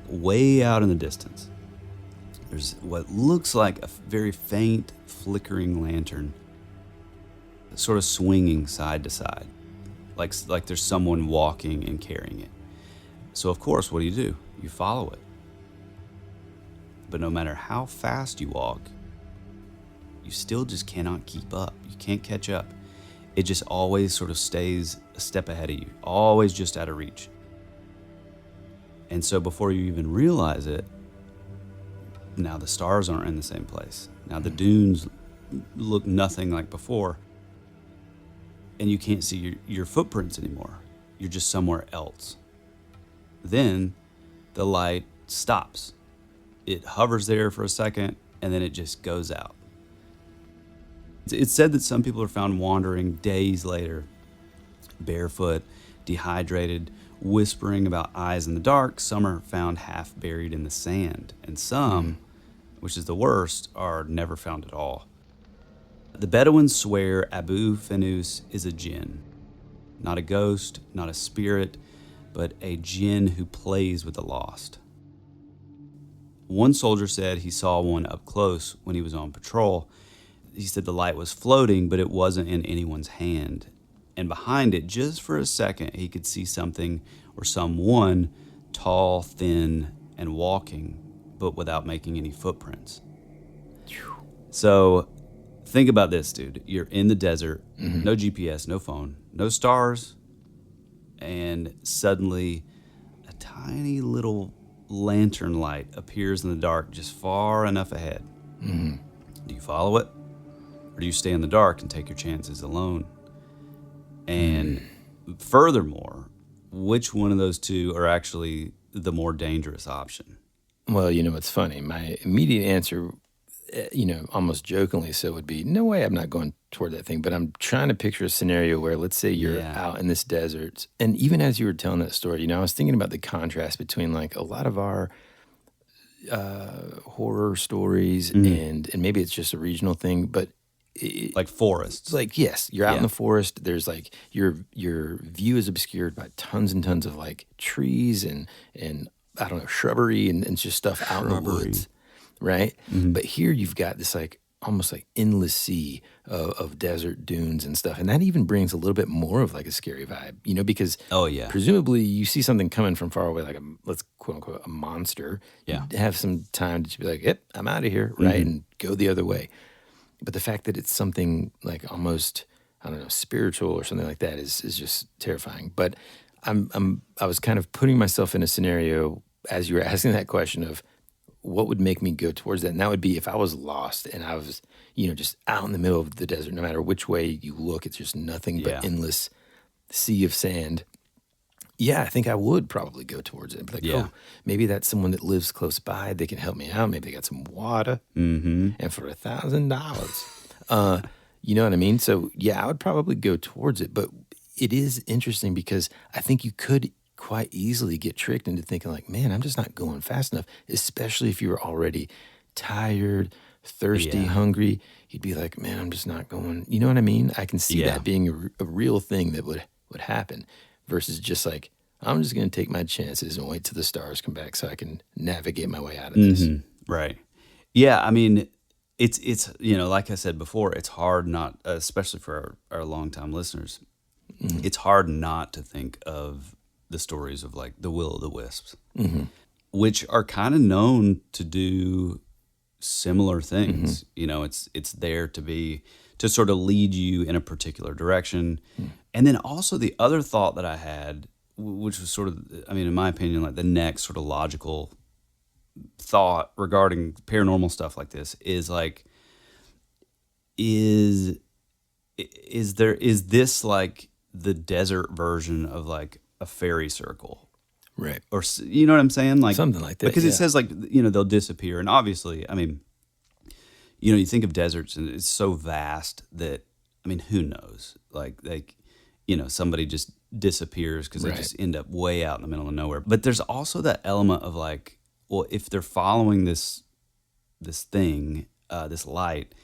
Speaker 2: Way out in the distance, there's what looks like a very faint flickering lantern, sort of swinging side to side, like there's someone walking and carrying it. So of course, what do? You follow it. But no matter how fast you walk, you still just cannot keep up. You can't catch up. It just always sort of stays a step ahead of you, always just out of reach. And so before you even realize it, now the stars aren't in the same place. Now the dunes look nothing like before. And you can't see your footprints anymore. You're just somewhere else. Then the light stops. It hovers there for a second, and then it just goes out. It's said that some people are found wandering days later, barefoot, dehydrated, whispering about eyes in the dark. Some are found half buried in the sand, and some, which is the worst, are never found at all. The Bedouins swear Abu Fanous is a Djinn, not a ghost, not a spirit, but a Djinn who plays with the lost. One soldier said he saw one up close when he was on patrol. He said the light was floating, but it wasn't in anyone's hand. And behind it, just for a second, he could see something or someone tall, thin, and walking, but without making any footprints. So think about this, dude. You're in the desert, no GPS, no phone, no stars, and suddenly a tiny little lantern light appears in the dark just far enough ahead. Do you follow it? Or do you stay in the dark and take your chances alone? And furthermore, which one of those two are actually the more dangerous option?
Speaker 1: Well, it's funny. My immediate answer, almost jokingly so, would be, no way, I'm not going toward that thing. But I'm trying to picture a scenario where, let's say you're out in this desert. And even as you were telling that story, I was thinking about the contrast between like a lot of our horror stories and maybe it's just a regional thing, but
Speaker 2: like forests.
Speaker 1: Like, yes, you're out in the forest. There's like your view is obscured by tons and tons of like trees and I don't know, shrubbery and just stuff out in the woods, right? But here you've got this like almost like endless sea of desert dunes and stuff. And that even brings a little bit more of like a scary vibe, because presumably you see something coming from far away, like let's quote unquote a monster. You have some time to just be like, yep, I'm out of here, right? And go the other way. But the fact that it's something like almost, I don't know, spiritual or something like that is just terrifying. But I was kind of putting myself in a scenario as you were asking that question of what would make me go towards that. And that would be if I was lost and I was, just out in the middle of the desert, no matter which way you look, it's just nothing but endless sea of sand. Yeah, I think I would probably go towards it. Be like, maybe that's someone that lives close by. They can help me out. Maybe they got some water. And for $1,000, you know what I mean? So, yeah, I would probably go towards it. But it is interesting because I think you could quite easily get tricked into thinking like, man, I'm just not going fast enough, especially if you were already tired, thirsty, hungry. You'd be like, man, I'm just not going. You know what I mean? I can see that being a real thing that would happen. Versus just like, I'm just going to take my chances and wait till the stars come back so I can navigate my way out of this.
Speaker 2: Right. Yeah, I mean, it's like I said before, it's hard not, especially for our longtime listeners, it's hard not to think of the stories of like the will-o'-the-wisps, which are kind of known to do similar things. It's there to sort of lead you in a particular direction. And then also the other thought that I had, which was sort of, in my opinion, like the next sort of logical thought regarding paranormal stuff like this is like, is is this like the desert version of like a fairy circle?
Speaker 1: Right.
Speaker 2: Or you know what I'm saying? Like
Speaker 1: something like that.
Speaker 2: Because
Speaker 1: yeah.
Speaker 2: it says like, they'll disappear. And obviously, I mean, you think of deserts and it's so vast that, I mean, who knows? Like somebody just disappears because they
Speaker 1: Right.
Speaker 2: just end up way out in the middle of nowhere. But there's also that element of like, well, if they're following this thing, this light,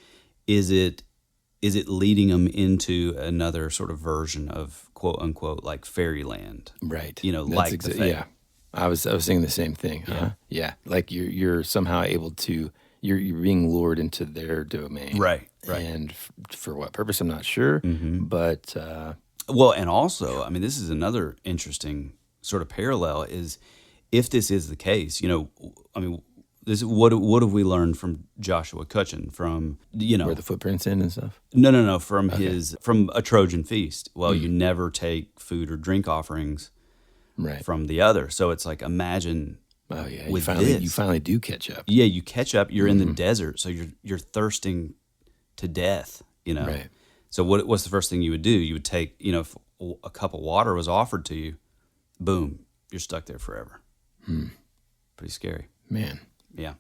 Speaker 2: is it leading them into another sort of version of quote unquote like fairyland?
Speaker 1: Right.
Speaker 2: Like the Fae.
Speaker 1: Yeah. I was thinking the same thing. Huh? Yeah. Like you're somehow able to, you're being lured into their domain.
Speaker 2: Right.
Speaker 1: And for what purpose, I'm not sure.
Speaker 2: Mm-hmm.
Speaker 1: But
Speaker 2: well, and also, I mean, this is another interesting sort of parallel is if this is the case, I mean, this what have we learned from Joshua Cutchin from
Speaker 1: where the footprints in and stuff?
Speaker 2: No, from from a Trojan feast. Well, you never take food or drink offerings
Speaker 1: Right.
Speaker 2: from the other. So it's like imagine.
Speaker 1: Oh yeah.
Speaker 2: with
Speaker 1: You finally do catch up.
Speaker 2: Yeah, you catch up. You're in the desert, so you're thirsting to death.
Speaker 1: Right.
Speaker 2: So what's the first thing you would do? You would take, if a cup of water was offered to you, boom, you're stuck there forever. Pretty scary.
Speaker 1: Man.
Speaker 2: Yeah.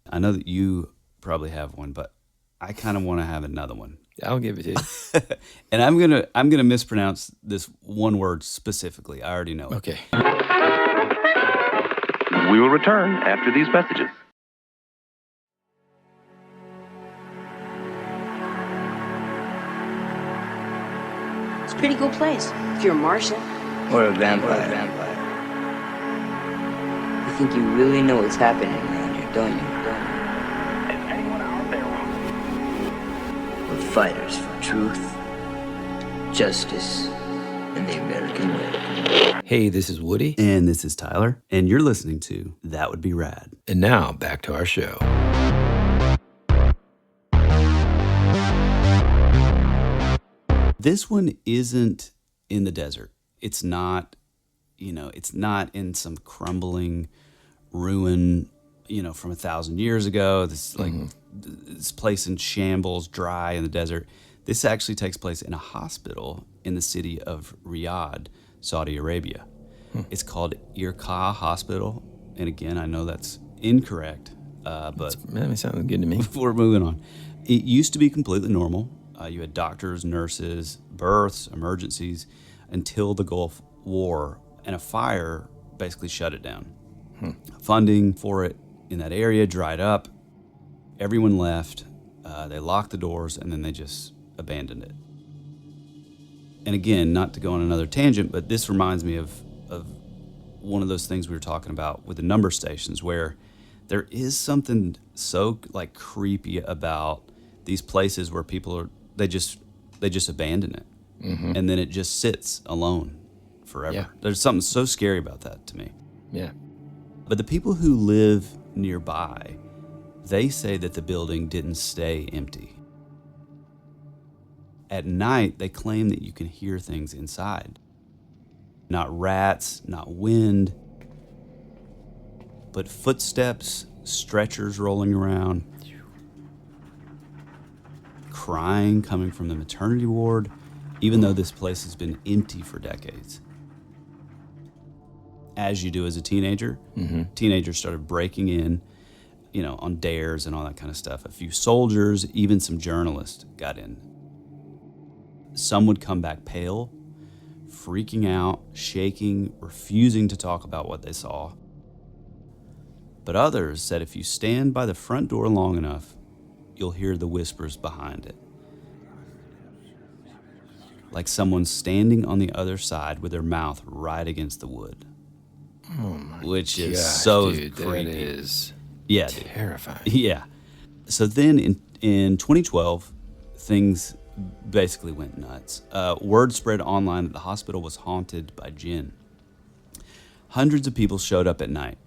Speaker 2: I know that you probably have one, but I kind of want to have another one.
Speaker 1: I'll give it to you.
Speaker 2: And I'm gonna mispronounce this one word specifically. I already know it.
Speaker 1: Okay.
Speaker 6: We will return after these messages.
Speaker 7: It's a pretty cool place if you're a Martian.
Speaker 8: Or a vampire. You think you really know what's happening around here, don't you?
Speaker 6: Is anyone out there?
Speaker 8: We're fighters for truth, justice, and the American way.
Speaker 1: Hey, this is Woody.
Speaker 2: And this is Tyler, and you're listening to That Would Be Rad.
Speaker 1: And now back to our show.
Speaker 2: This one isn't in the desert. It's not, it's not in some crumbling ruin, from 1,000 years ago. This this place in shambles, dry in the desert. This actually takes place in a hospital in the city of Riyadh, Saudi Arabia. It's called Irqa Hospital. And again, I know that's incorrect, but
Speaker 1: That sounds good to me.
Speaker 2: we're moving on. It used to be completely normal. You had doctors, nurses, births, emergencies, until the Gulf War, and a fire basically shut it down. Funding for it in that area dried up. Everyone left. They locked the doors, and then they just abandoned it. And again, not to go on another tangent, but this reminds me of one of those things we were talking about with the number stations, where there is something so like creepy about these places where people are they just abandon it, and then it just sits alone forever.
Speaker 1: Yeah.
Speaker 2: There's something so scary about that to me.
Speaker 1: Yeah.
Speaker 2: But the people who live nearby, they say that the building didn't stay empty. At night, they claim that you can hear things inside. Not rats, not wind, but footsteps, stretchers rolling around, crying coming from the maternity ward, even though this place has been empty for decades. As you do as a teenager, teenagers started breaking in, on dares and all that kind of stuff. A few soldiers, even some journalists got in. Some would come back pale, freaking out, shaking, refusing to talk about what they saw. But others said if you stand by the front door long enough, you'll hear the whispers behind it. Like someone standing on the other side with their mouth right against the wood.
Speaker 1: Oh my
Speaker 2: Which is
Speaker 1: gosh,
Speaker 2: so
Speaker 1: dude,
Speaker 2: creepy.
Speaker 1: That is
Speaker 2: Yeah, dude.
Speaker 1: terrifying.
Speaker 2: Yeah. So then in 2012, things basically went nuts. Word spread online that the hospital was haunted by Djinn. Hundreds of people showed up at night.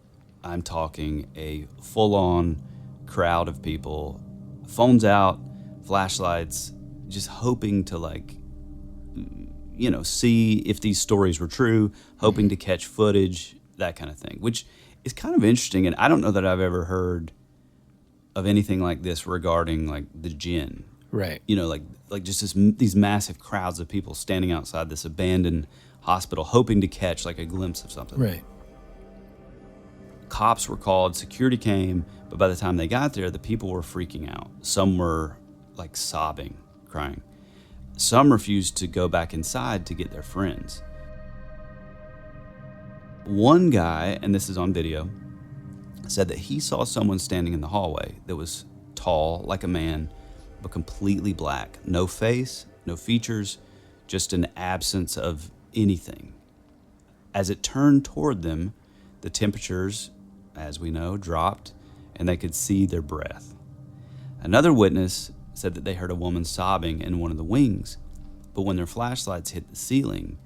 Speaker 2: I'm talking a full-on crowd of people, phones out, flashlights, just hoping to see if these stories were true, hoping to catch footage, that kind of thing, which is kind of interesting. And I don't know that I've ever heard of anything like this regarding like the Djinn.
Speaker 1: Right.
Speaker 2: You know, like just these massive crowds of people standing outside this abandoned hospital, hoping to catch like a glimpse of something.
Speaker 1: Right.
Speaker 2: Cops were called, security came, but by the time they got there, the people were freaking out. Some were like sobbing, crying. Some refused to go back inside to get their friends. One guy, and this is on video, said that he saw someone standing in the hallway that was tall, like a man, but completely black. No face, no features, just an absence of anything. As it turned toward them, the temperatures, as we know, dropped, and they could see their breath. Another witness said that they heard a woman sobbing in one of the wings, but when their flashlights hit the ceiling,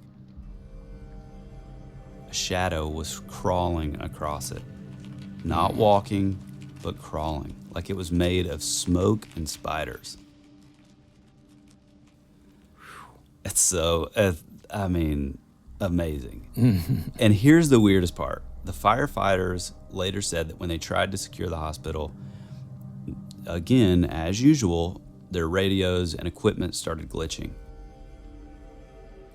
Speaker 2: a shadow was crawling across it. Not walking, but crawling, like it was made of smoke and spiders. It's so, amazing. And here's the weirdest part. The firefighters later said that when they tried to secure the hospital, again, as usual, their radios and equipment started glitching.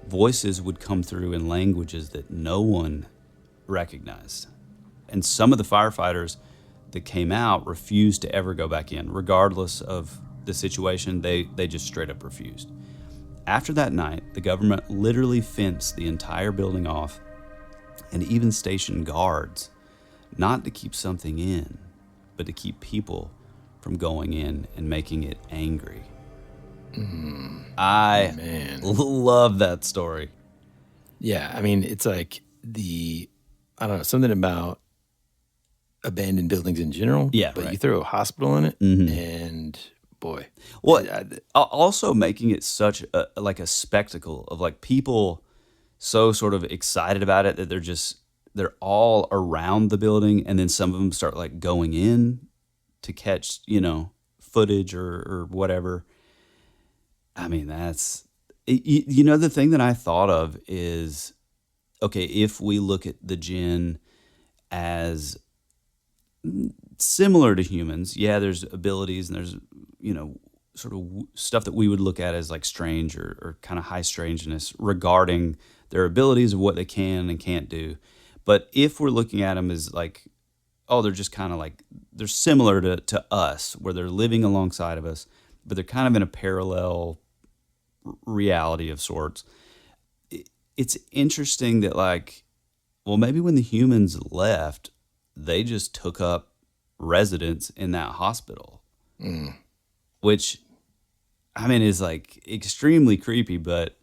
Speaker 2: Voices would come through in languages that no one recognized. And some of the firefighters that came out refused to ever go back in. Regardless of the situation, they just straight up refused. After that night, the government literally fenced the entire building off and even stationed guards, not to keep something in, but to keep people from going in and making it angry. I love that story.
Speaker 1: Yeah, I mean, it's like I don't know, something about abandoned buildings in general.
Speaker 2: Yeah,
Speaker 1: but
Speaker 2: right.
Speaker 1: you throw a hospital in it, and boy.
Speaker 2: Well, also making it such a spectacle of like people so sort of excited about it that they're all around the building, and then some of them start like going in to catch, footage or whatever. I mean, that's, the thing that I thought of is, okay, if we look at the Jinn as similar to humans, yeah, there's abilities and there's, sort of stuff that we would look at as like strange or kind of high strangeness regarding their abilities of what they can and can't do. But if we're looking at them as like, oh, they're just kind of like, they're similar to us, where they're living alongside of us, but they're kind of in a parallel reality of sorts. It's interesting that like, well, maybe when the humans left, they just took up residence in that hospital, which, I mean, is like extremely creepy, but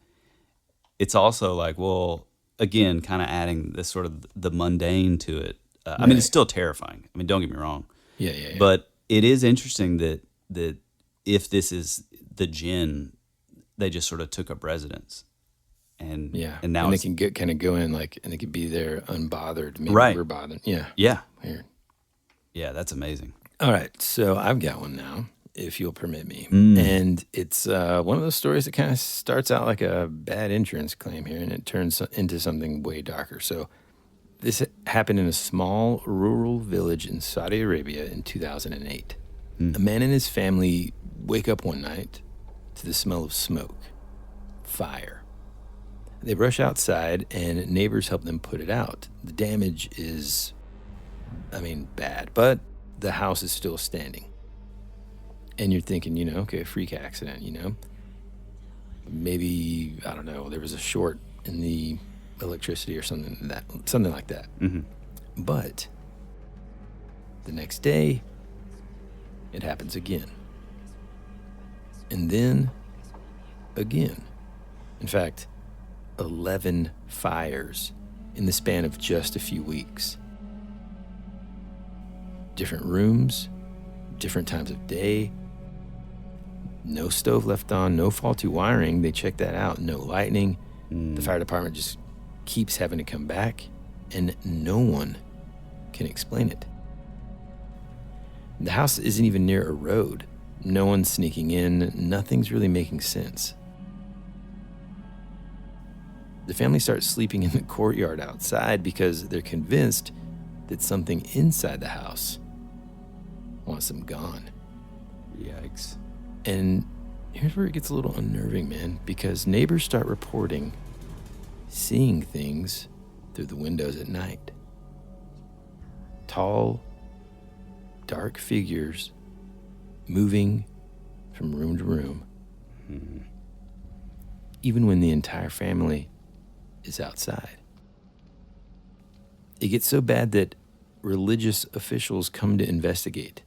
Speaker 2: it's also like, well, again, kind of adding this sort of the mundane to it. I mean, it's still terrifying. I mean, don't get me wrong.
Speaker 1: Yeah.
Speaker 2: But it is interesting that if this is the Jinn, they just sort of took up residence. And now
Speaker 1: they can kind of go in like, and they could be there unbothered. Maybe
Speaker 2: right.
Speaker 1: we're bothered. Yeah.
Speaker 2: Yeah.
Speaker 1: Weird.
Speaker 2: Yeah, that's amazing.
Speaker 1: All right. So I've got one now, if you'll permit me. And it's one of those stories that kind of starts out like a bad insurance claim here, and it turns into something way darker. So this happened in a small rural village in Saudi Arabia in 2008. A man and his family wake up one night to the smell of smoke, fire. They rush outside, and neighbors help them put it out. The damage is, bad, but the house is still standing. And you're thinking, okay, freak accident, Maybe, I don't know, there was a short in the electricity or something like that. But the next day, it happens again. And then again. In fact, 11 fires in the span of just a few weeks. Different rooms, different times of day. No stove left on, no faulty wiring. They checked that out. No lightning. The fire department just keeps having to come back, and no one can explain it. The house isn't even near a road. No one's sneaking in. Nothing's really making sense. The family starts sleeping in the courtyard outside because they're convinced that something inside the house wants them gone.
Speaker 2: Yikes.
Speaker 1: And Here's where it gets a little unnerving, man, because neighbors start reporting seeing things through the windows at night. Tall, dark figures moving from room to room, even when the entire family is outside. It gets so bad that religious officials come to investigate,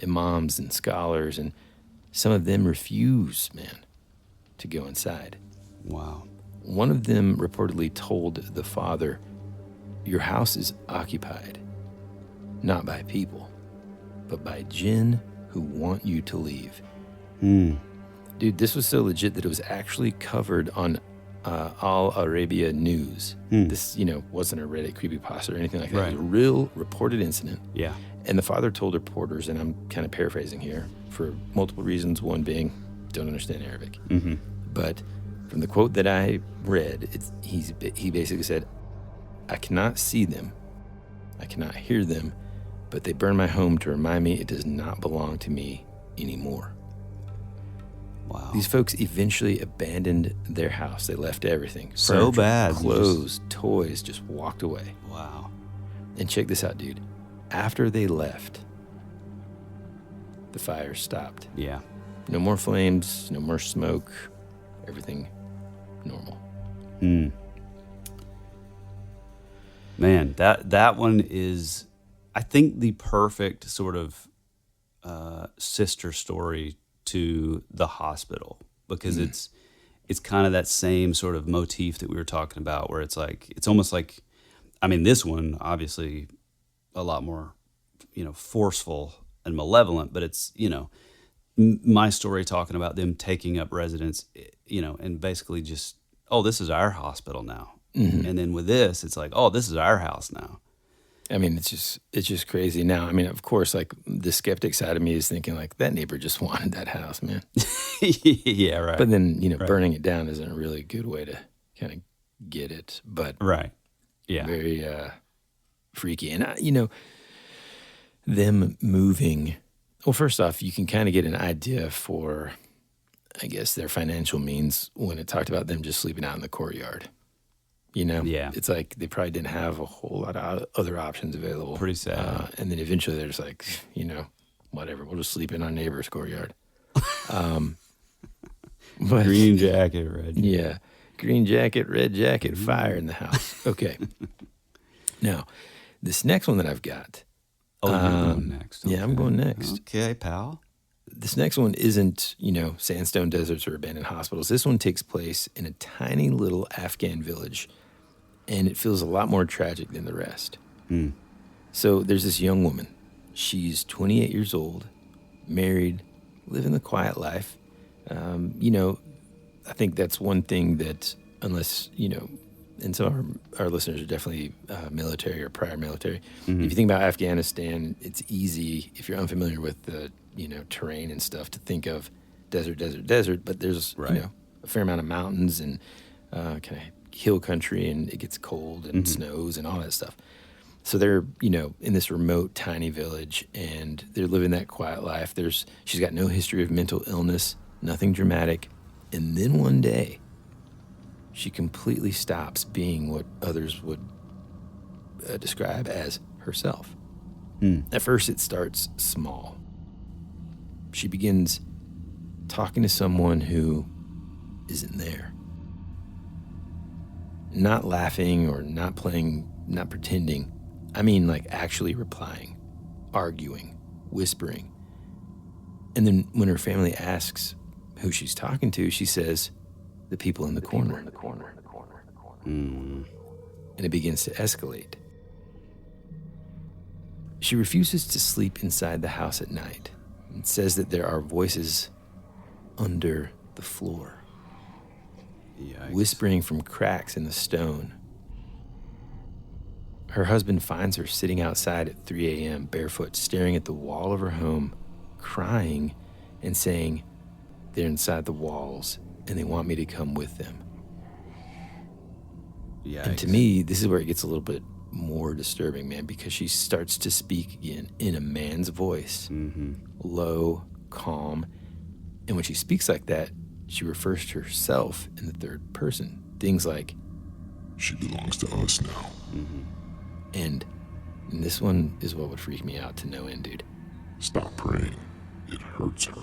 Speaker 1: imams and scholars, and some of them refuse, man, to go inside.
Speaker 2: Wow.
Speaker 1: One of them reportedly told the father, "Your house is occupied, not by people, but by Jinn who want you to leave." Dude, this was so legit that it was actually covered on Al Arabia News. This, wasn't a Reddit creepypasta or anything like that.
Speaker 2: Right.
Speaker 1: It was a real reported incident.
Speaker 2: Yeah.
Speaker 1: And the father told reporters, and I'm kind of paraphrasing here for multiple reasons, one being, don't understand Arabic. But from the quote that I read, he basically said, "I cannot see them, I cannot hear them, but they burn my home to remind me it does not belong to me anymore."
Speaker 2: Wow.
Speaker 1: These folks eventually abandoned their house. They left everything.
Speaker 2: So
Speaker 1: Furniture,
Speaker 2: bad.
Speaker 1: Clothes, toys, just walked away.
Speaker 2: Wow.
Speaker 1: And check this out, dude. After they left, the fire stopped.
Speaker 2: Yeah.
Speaker 1: No more flames, no more smoke, everything normal.
Speaker 2: Man, that one is, I think, the perfect sort of sister story to the hospital, because it's kind of that same sort of motif that we were talking about, where it's like, it's almost like, I mean, this one obviously a lot more, forceful and malevolent, but it's, my story talking about them taking up residence, and basically just, oh, this is our hospital now. And then with this, it's like, oh, this is our house now.
Speaker 1: I mean, it's just crazy now. I mean, of course, like the skeptic side of me is thinking like that neighbor just wanted that house, man.
Speaker 2: Yeah, right.
Speaker 1: But then,
Speaker 2: Right.
Speaker 1: burning it down isn't a really good way to kind of get it. But
Speaker 2: Right. Yeah.
Speaker 1: very freaky. And, them moving, well, first off, you can kind of get an idea for, I guess, their financial means when it talked about them just sleeping out in the courtyard.
Speaker 2: Yeah.
Speaker 1: It's like they probably didn't have a whole lot of other options available.
Speaker 2: Pretty sad.
Speaker 1: And then eventually they're just like, whatever, we'll just sleep in our neighbor's courtyard. But,
Speaker 2: Green jacket, red.
Speaker 1: yeah, green jacket, red jacket, fire in the house. Okay. Now, this next one that I've got.
Speaker 2: Oh, you're going next.
Speaker 1: Yeah, I'm going next.
Speaker 2: Okay, pal.
Speaker 1: This next one isn't, sandstone deserts or abandoned hospitals. This one takes place in a tiny little Afghan village, and it feels a lot more tragic than the rest. So there's this young woman. She's 28 years old, married, living the quiet life. I think that's one thing that, unless, and some of our listeners are definitely military or prior military. If you think about Afghanistan, it's easy, if you're unfamiliar with the, terrain and stuff, to think of desert, but there's, a fair amount of mountains and kind of hill country, and it gets cold and snows and all that stuff. So they're, in this remote, tiny village, and they're living that quiet life. She's got no history of mental illness, nothing dramatic. And then one day, she completely stops being what others would describe as herself. At first, it starts small. She begins talking to someone who isn't there. Not laughing or not playing, not pretending. I mean, like actually replying, arguing, whispering. And then when her family asks who she's talking to, she says, the people in the corner. And it begins to escalate. She refuses to sleep inside the house at night and says that there are voices under the floor, whispering from cracks in the stone. Her husband finds her sitting outside at 3 a.m., barefoot, staring at the wall of her home, crying and saying, they're inside the walls and they want me to come with them. And to me, this is where it gets a little bit more disturbing, man, because she starts to speak again in a man's voice, low, calm, And when she speaks like that, she refers to herself in the third person. Things like,
Speaker 3: She belongs to us now.
Speaker 1: and this one is what would freak me out to no end, dude.
Speaker 3: Stop praying. It hurts her.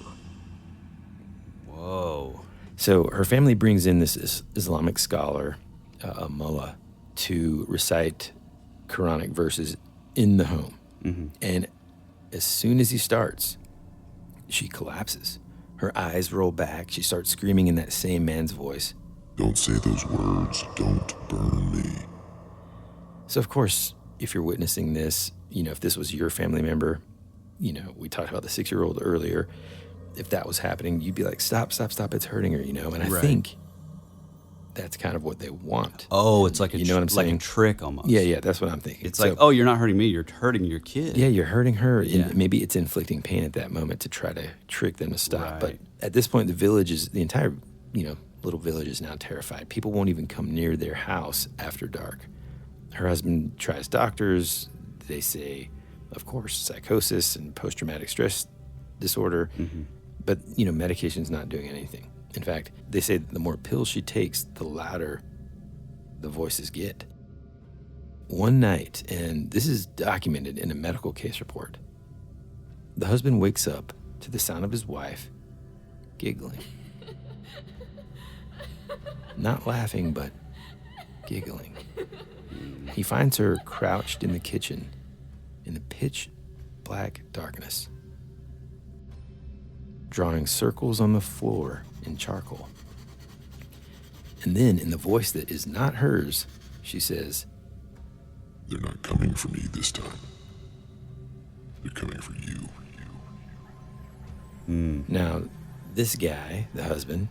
Speaker 2: Whoa.
Speaker 1: So her family brings in this Islamic scholar, a mullah, to recite Quranic verses in the home. And as soon as he starts, she collapses. Her eyes roll back. She starts screaming in that same man's voice.
Speaker 3: Don't say those words. Don't burn me.
Speaker 1: So, of course, if you're witnessing this, if this was your family member, we talked about the 6-year-old earlier. If that was happening, you'd be like, stop, it's hurting her, And I think that's kind of what they want.
Speaker 2: Oh, it's like
Speaker 1: you know what I'm
Speaker 2: like
Speaker 1: saying?
Speaker 2: a trick almost.
Speaker 1: Yeah, that's what I'm thinking.
Speaker 2: It's like, oh, you're not hurting me, you're hurting your kid.
Speaker 1: Yeah, you're hurting her.
Speaker 2: Yeah.
Speaker 1: And maybe it's inflicting pain at that moment to try to trick them to stop.
Speaker 2: Right.
Speaker 1: But at this point, the entire, little village is now terrified. People won't even come near their house after dark. Her husband tries doctors. They say, of course, psychosis and post-traumatic stress disorder. But, medication's not doing anything. In fact, they say the more pills she takes, the louder the voices get. One night, and this is documented in a medical case report, the husband wakes up to the sound of his wife giggling. Not laughing, but giggling. He finds her crouched in the kitchen in the pitch black darkness, drawing circles on the floor in charcoal. And then, in the voice that is not hers, she says,
Speaker 3: They're not coming for me this time. They're coming for you.
Speaker 1: Now, this guy, the husband,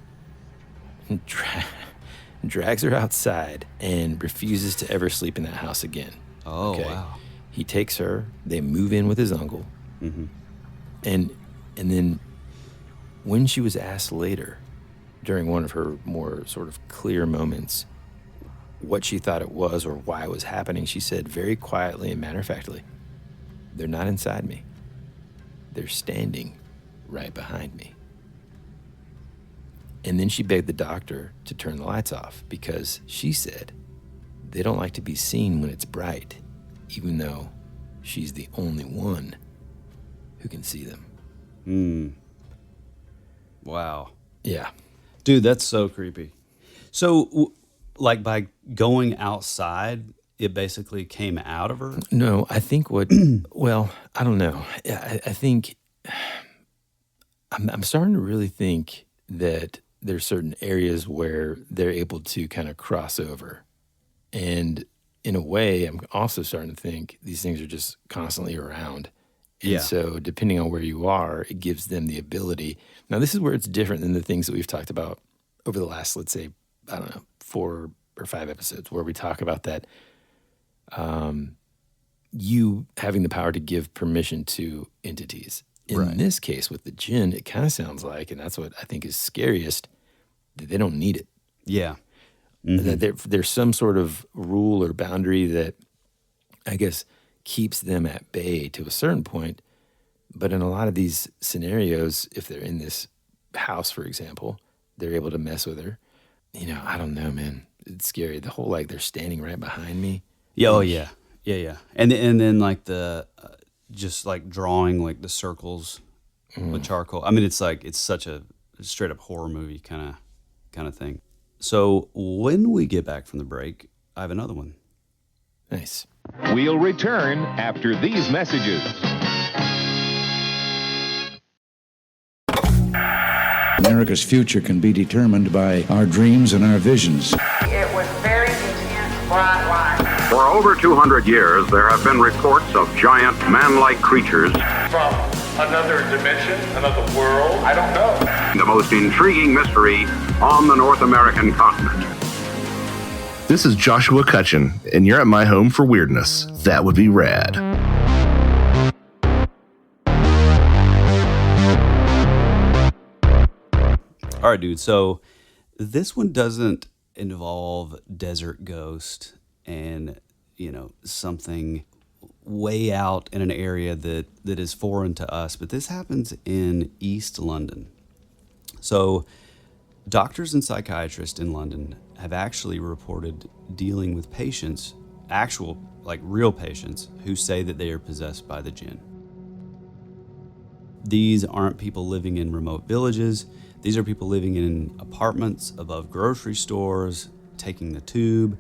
Speaker 1: drags her outside and refuses to ever sleep in that house again.
Speaker 2: Oh, wow.
Speaker 1: He takes her, they move in with his uncle, and then when she was asked later, during one of her more sort of clear moments, what she thought it was or why it was happening, she said very quietly and matter-of-factly, "They're not inside me. They're standing right behind me." And then she begged the doctor to turn the lights off because she said they don't like to be seen when it's bright, even though she's the only one who can see them.
Speaker 2: Wow.
Speaker 1: Yeah.
Speaker 2: Dude, that's so creepy. So, like by going outside, it basically came out of her?
Speaker 1: No, I think well, I don't know. I think I'm starting to really think that there's certain areas where they're able to kind of cross over. And in a way, I'm also starting to think these things are just constantly around. And so depending on where you are, it gives them the ability. Now, this is where it's different than the things that we've talked about over the last, let's say, 4 or 5 episodes, where we talk about that you having the power to give permission to entities. In this case, with the Jinn, it kind of sounds like, and that's what I think is scariest, that they don't need it.
Speaker 2: Yeah.
Speaker 1: That there's some sort of rule or boundary that, I guess, keeps them at bay to a certain point. But in a lot of these scenarios, if they're in this house, for example, they're able to mess with her. I don't know, man. It's scary. The whole, they're standing right behind me.
Speaker 2: Yeah. Oh, yeah. Yeah. And then like the just like drawing like the circles with charcoal. I mean, it's such a straight up horror movie kind of thing. So when we get back from the break, I have another one.
Speaker 1: Nice.
Speaker 9: We'll return after these messages.
Speaker 10: America's future can be determined by our dreams and our visions.
Speaker 11: It was very intense, bright light.
Speaker 12: For over 200 years, there have been reports of giant man-like creatures.
Speaker 13: From another dimension, another world, I don't know.
Speaker 12: The most intriguing mystery on the North American continent.
Speaker 14: This is Joshua Cutchin, and you're at my home for weirdness. That would be rad.
Speaker 2: All right, dude. So this one doesn't involve desert ghost and, something way out in an area that is foreign to us. But this happens in East London. So doctors and psychiatrists in London have actually reported dealing with patients, actual, like real patients, who say that they are possessed by the Jinn. These aren't people living in remote villages. These are people living in apartments above grocery stores, taking the tube,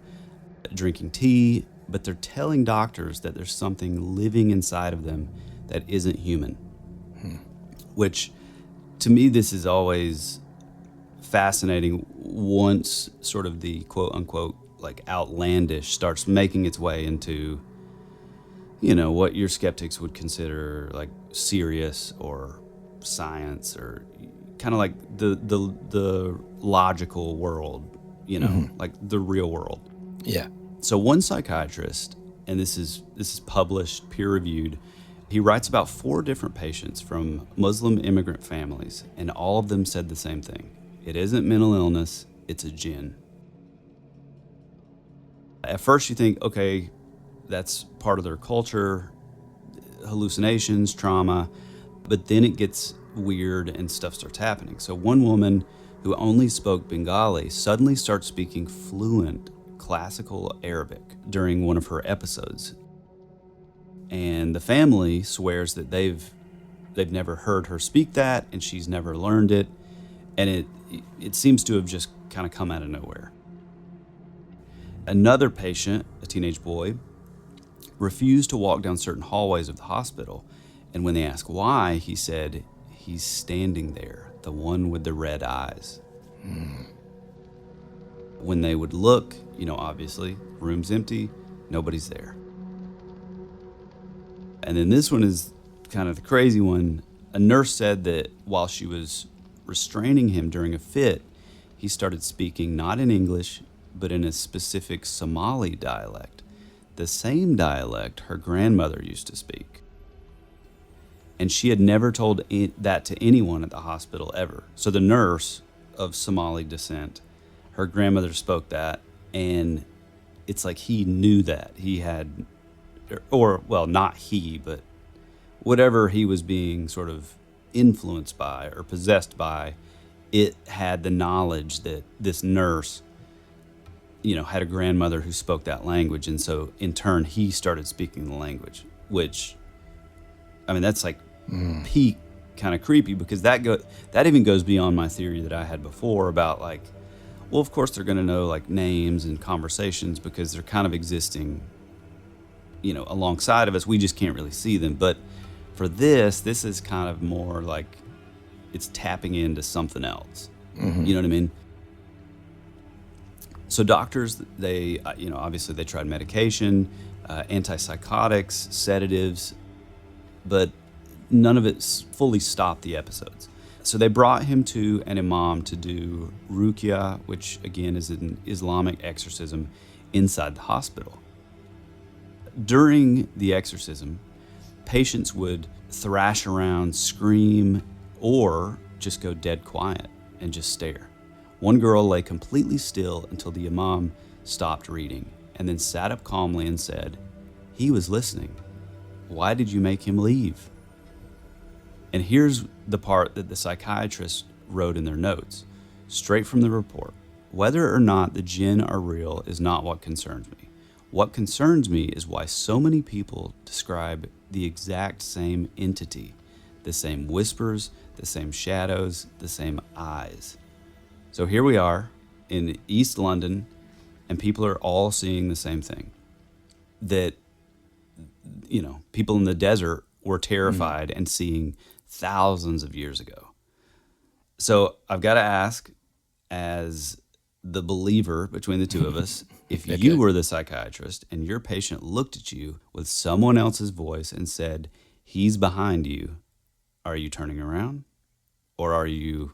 Speaker 2: drinking tea, but they're telling doctors that there's something living inside of them that isn't human. Which, to me, this is always fascinating once sort of the quote-unquote like outlandish starts making its way into, you know, what your skeptics would consider like serious or science, or kind of like the logical world, you know, like the real world.
Speaker 1: Yeah.
Speaker 2: So one psychiatrist, and this is published, peer-reviewed, he writes about 4 different patients from Muslim immigrant families, and all of them said the same thing. It isn't mental illness, it's a Jinn. At first you think, okay, that's part of their culture, hallucinations, trauma, but then it gets weird and stuff starts happening. So one woman who only spoke Bengali suddenly starts speaking fluent classical Arabic during one of her episodes. And the family swears that they've never heard her speak that, and she's never learned it, and it seems to have just kind of come out of nowhere. Another patient, a teenage boy, refused to walk down certain hallways of the hospital, and when they asked why, he said, "He's standing there, the one with the red eyes." When they would look, you know, obviously, room's empty, nobody's there. And then this one is kind of the crazy one. A nurse said that while she was restraining him during a fit, he started speaking not in English, but in a specific Somali dialect, the same dialect her grandmother used to speak. And she had never told that to anyone at the hospital ever. So the nurse of Somali descent, her grandmother spoke that, and it's like he knew that. He had, or well, not he, but whatever he was being sort of influenced by or possessed by, it had the knowledge that this nurse, you know, had a grandmother who spoke that language. And so in turn, he started speaking the language, which, I mean, that's like peak kind of creepy, because that even goes beyond my theory that I had before about like, well, of course they're going to know like names and conversations because they're kind of existing, you know, alongside of us. We just can't really see them. But for this is kind of more like it's tapping into something else. You know what I mean? So doctors, they, you know, obviously they tried medication, antipsychotics, sedatives, but none of it fully stopped the episodes. So they brought him to an imam to do ruqya, which again is an Islamic exorcism inside the hospital. During the exorcism, patients would thrash around, scream, or just go dead quiet and just stare. One girl lay completely still until the imam stopped reading and then sat up calmly and said, "He was listening. Why did you make him leave?" And here's the part that the psychiatrist wrote in their notes, straight from the report. "Whether or not the Jinn are real is not what concerns me. What concerns me is why so many people describe the exact same entity, the same whispers, the same shadows, the same eyes." So here we are in East London, and people are all seeing the same thing. That, you know, people in the desert were terrified and seeing thousands of years ago. So I've got to ask, as the believer between the two of us, if you were the psychiatrist and your patient looked at you with someone else's voice and said, "He's behind you," are you turning around? Or are you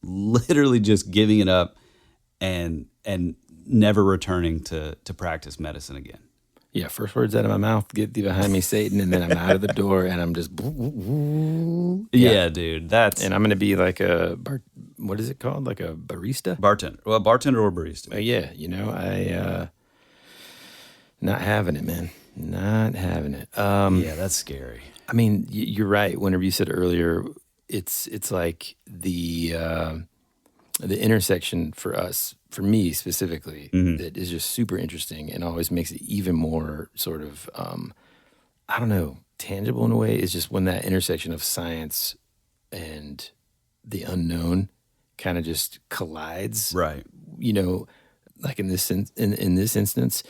Speaker 2: literally just giving it up and never returning to practice medicine again?
Speaker 1: Yeah, first words out of my mouth, "Get thee behind me, Satan," and then I'm out of the door and I'm just...
Speaker 2: Yeah, dude, that's...
Speaker 1: And I'm going to be like a... what is it called? Like a barista?
Speaker 2: Bartender. Well, bartender or barista.
Speaker 1: Yeah, you know, not having it, man. Not having it.
Speaker 2: Yeah, that's scary.
Speaker 1: I mean, you're right. Whenever you said earlier, it's like the intersection for us, for me specifically, that is just super interesting and always makes it even more sort of, I don't know, tangible in a way, is just when that intersection of science and the unknown kind of just collides.
Speaker 2: Right.
Speaker 1: You know, like in this in this instance,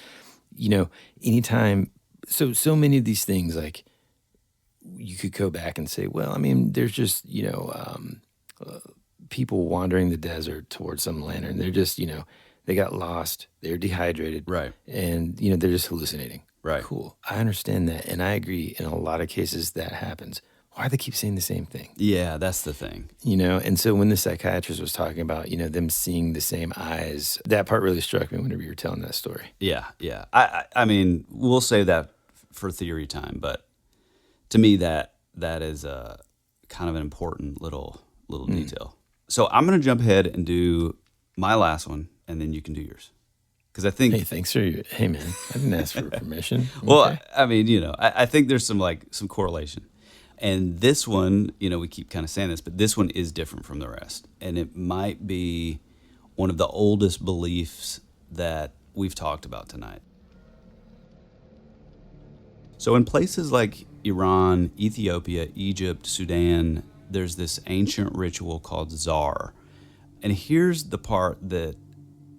Speaker 1: you know, anytime, so many of these things, like you could go back and say, well, I mean, there's just, you know, people wandering the desert towards some lantern. They're just, you know, they got lost, they're dehydrated,
Speaker 2: right,
Speaker 1: and you know, they're just hallucinating.
Speaker 2: Right.
Speaker 1: Cool. I understand that, and I agree. In a lot of cases, that happens. Why do they keep saying the same thing?
Speaker 2: Yeah, that's the thing.
Speaker 1: You know, and so when the psychiatrist was talking about, you know, them seeing the same eyes, that part really struck me whenever you were telling that story.
Speaker 2: Yeah. I mean, we'll save that for theory time, but to me, that is a kind of an important little detail. So I'm going to jump ahead and do my last one, and then you can do yours. Because I think,
Speaker 1: hey, thanks for your, hey man, I didn't ask for permission.
Speaker 2: Well,
Speaker 1: okay.
Speaker 2: I mean, you know, I think there's some correlation. And this one, you know, we keep kind of saying this, but this one is different from the rest. And it might be one of the oldest beliefs that we've talked about tonight. So in places like Iran, Ethiopia, Egypt, Sudan, there's this ancient ritual called Zar. And here's the part that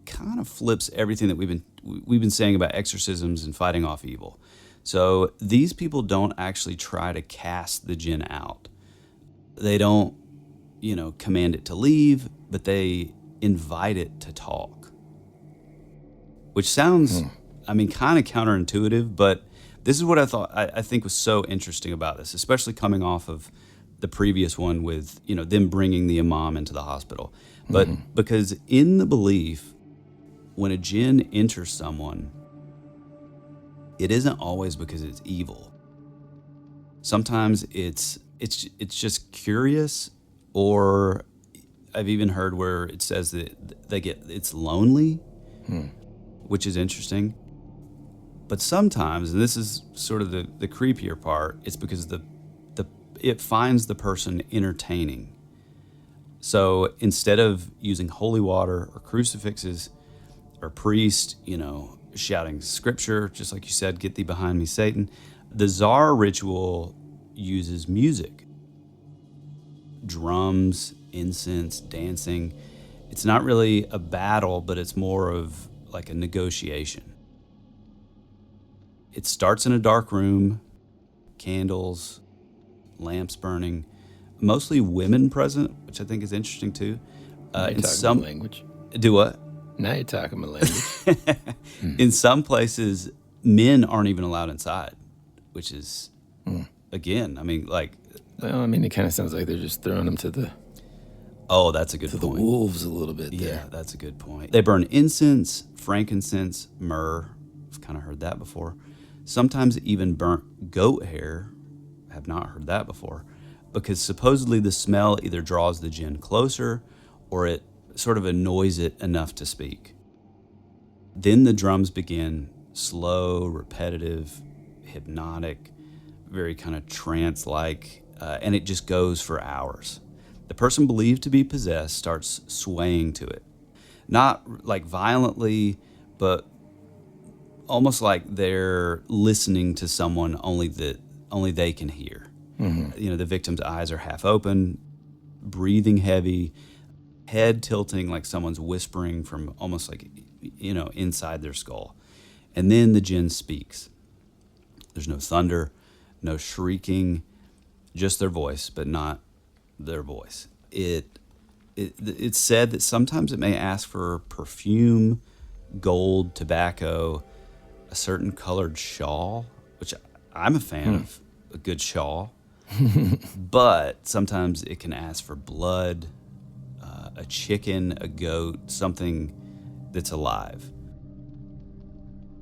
Speaker 2: kind of flips everything that we've been saying about exorcisms and fighting off evil. So these people don't actually try to cast the Jinn out. They don't, you know, command it to leave, but they invite it to talk. Which sounds, I mean, kind of counterintuitive, but this is what I think was so interesting about this, especially coming off of the previous one with, you know, them bringing the imam into the hospital. But because in the belief, when a Jinn enters someone, it isn't always because it's evil. Sometimes it's just curious, or I've even heard where it says that it's lonely, which is interesting. But sometimes, and this is sort of the creepier part, it's because it finds the person entertaining. So instead of using holy water or crucifixes or priest, you know, shouting scripture, just like you said, "Get thee behind me, Satan," the Zar ritual uses music, drums, incense, dancing. It's not really a battle, but it's more of like a negotiation. It starts in a dark room, candles, lamps burning, mostly women present, which I think is interesting too.
Speaker 1: In some language.
Speaker 2: Do what?
Speaker 1: Now you're talking my language.
Speaker 2: In some places, men aren't even allowed inside, which is, again, I mean, like...
Speaker 1: Well, I mean, it kind of sounds like they're just throwing them to the...
Speaker 2: Oh, that's a good point.
Speaker 1: To the wolves a little bit there.
Speaker 2: Yeah, that's a good point. They burn incense, frankincense, myrrh. I've kind of heard that before. Sometimes even burnt goat hair. I have not heard that before. Because supposedly the smell either draws the Jinn closer or it sort of annoys it enough to speak. Then the drums begin slow, repetitive, hypnotic, very kind of trance-like, and it just goes for hours. The person believed to be possessed starts swaying to it. Not like violently, but almost like they're listening to someone only they can hear. You know, the victim's eyes are half open, breathing heavy, head tilting like someone's whispering from almost like, you know, inside their skull. And then the Jinn speaks. There's no thunder, no shrieking, just their voice, but not their voice. It's said that sometimes it may ask for perfume, gold, tobacco, a certain colored shawl, which I'm a fan of a good shawl. But sometimes it can ask for blood, a chicken, a goat, something that's alive.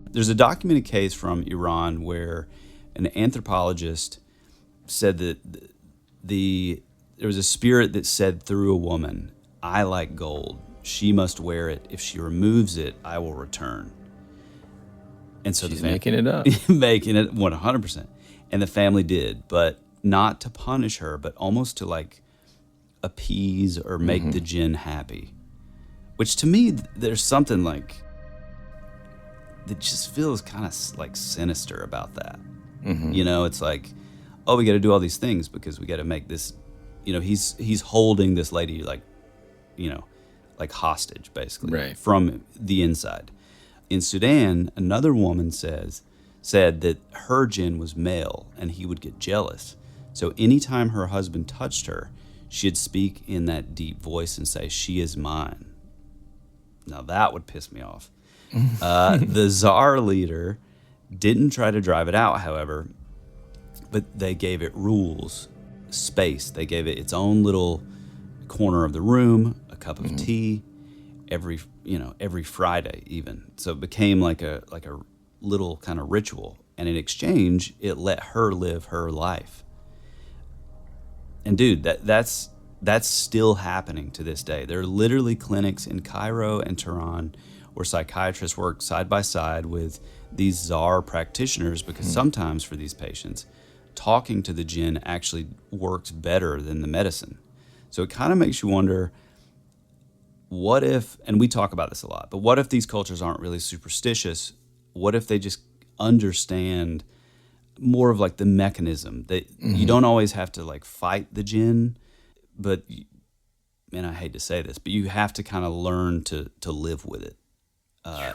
Speaker 2: There's a documented case from Iran where an anthropologist said that there was a spirit that said through a woman, "I like gold. She must wear it. If she removes it, I will return." And so
Speaker 1: she's making it up.
Speaker 2: Making it 100%. And the family did, but not to punish her, but almost to like appease or make the Jinn happy. Which to me, there's something like that just feels kind of like sinister about that. You know, it's like, oh, we got to do all these things because we got to make this, you know, he's holding this lady like, you know, like hostage basically from the inside. In Sudan, another woman said that her Jinn was male and he would get jealous. So anytime her husband touched her, she'd speak in that deep voice and say, "She is mine." Now that would piss me off. The Tsar leader didn't try to drive it out, however, but they gave it rules, space. They gave it its own little corner of the room, a cup of tea, every Friday even. So it became like a little kind of ritual. And in exchange, it let her live her life. And dude, that's still happening to this day. There are literally clinics in Cairo and Tehran where psychiatrists work side by side with these Tsar practitioners because sometimes for these patients, talking to the Jinn actually works better than the medicine. So it kind of makes you wonder, what if, and we talk about this a lot, but what if these cultures aren't really superstitious? What if they just understand more of like the mechanism that you don't always have to like fight the Jinn, but, man, I hate to say this, but you have to kind of learn to live with it.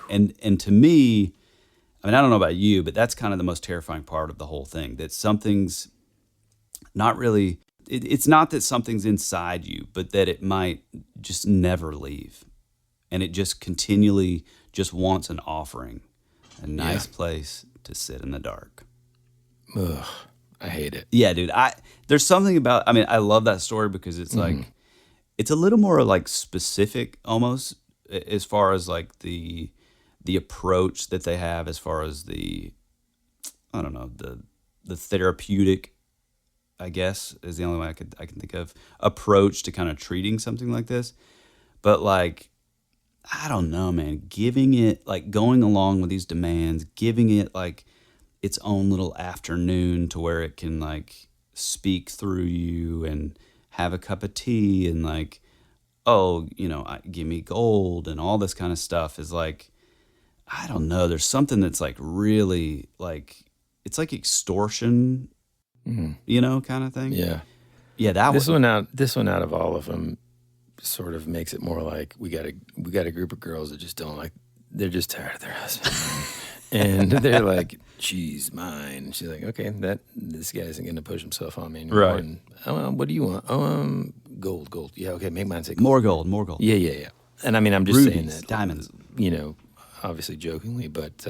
Speaker 2: And to me, I mean, I don't know about you, but that's kind of the most terrifying part of the whole thing, that something's not really, it's not that something's inside you, but that it might just never leave. And it just continually just wants an offering, a nice place to sit in the dark.
Speaker 1: Ugh, I hate it.
Speaker 2: Yeah, dude. There's something about, I mean, I love that story because it's like, it's a little more like specific almost as far as like the approach that they have as far as the, I don't know, the therapeutic, I guess, is the only way I can think of, approach to kind of treating something like this. But like, I don't know, man, giving it, like going along with these demands, giving it like its own little afternoon to where it can like speak through you and have a cup of tea and like, oh, you know, give me gold and all this kind of stuff is like, I don't know. There's something that's like really like, it's like extortion, you know, kind of thing.
Speaker 1: Yeah.
Speaker 2: Yeah.
Speaker 1: This one out of all of them sort of makes it more like we got a group of girls that just don't like, they're just tired of their husband. And they're like, she's mine. She's like, okay, this guy isn't going to push himself on me anymore.
Speaker 2: Right.
Speaker 1: And, what do you want? Oh, gold. Yeah, okay, make mine say gold.
Speaker 2: More gold.
Speaker 1: Yeah. And I mean, I'm just
Speaker 2: Rubies,
Speaker 1: saying that.
Speaker 2: diamonds.
Speaker 1: You know, obviously jokingly, but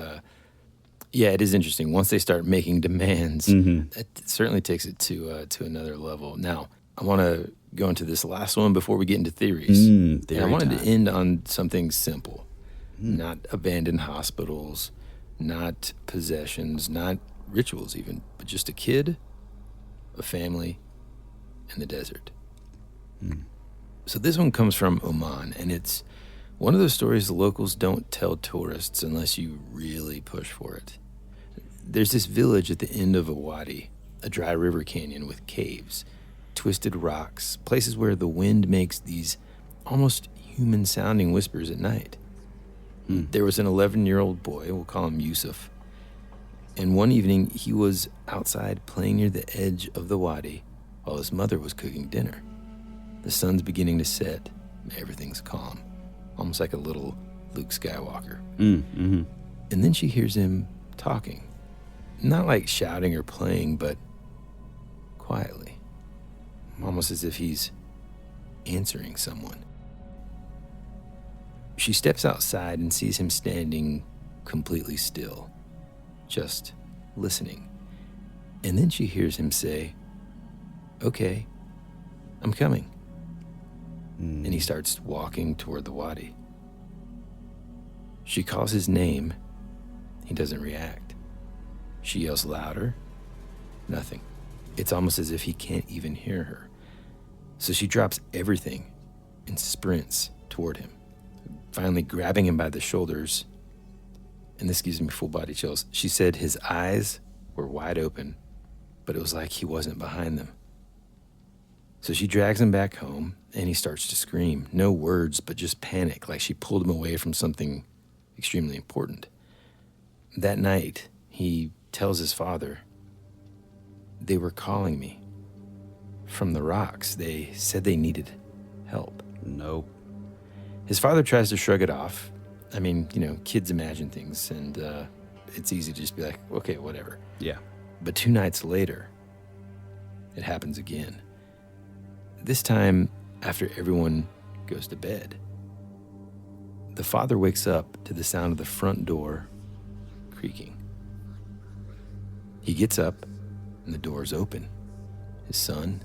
Speaker 1: yeah, it is interesting. Once they start making demands, it certainly takes it to another level. Now, I want to go into this last one before we get into theories. And I wanted to end on something simple. Not abandoned hospitals, not possessions, not rituals even, but just a kid, a family, and the desert. So this one comes from Oman, and it's one of those stories the locals don't tell tourists unless you really push for it. There's this village at the end of a Wadi, a dry river canyon with caves, twisted rocks, places where the wind makes these almost human-sounding whispers at night. There was an 11-year-old boy, we'll call him Yusuf, and one evening he was outside playing near the edge of the Wadi while his mother was cooking dinner. The sun's beginning to set, everything's calm, almost like a little Luke Skywalker. And then she hears him talking, not like shouting or playing, but quietly, almost as if he's answering someone. She steps outside and sees him standing completely still, just listening. And then she hears him say, "Okay, I'm coming." And he starts walking toward the Wadi. She calls his name. He doesn't react. She yells louder. Nothing. It's almost as if he can't even hear her. So she drops everything and sprints toward him, finally grabbing him by the shoulders. And this gives me full body chills. She said his eyes were wide open, but it was like he wasn't behind them. So she drags him back home, and he starts to scream. No words, but just panic, like she pulled him away from something extremely important. That night, he tells his father, they were calling me from the rocks. They said they needed help.
Speaker 2: Nope.
Speaker 1: His father tries to shrug it off. I mean, kids imagine things, and it's easy to just be like, okay, whatever.
Speaker 2: Yeah.
Speaker 1: But 2 nights later, it happens again. This time, after everyone goes to bed, the father wakes up to the sound of the front door creaking. He gets up, and the door is open. His son,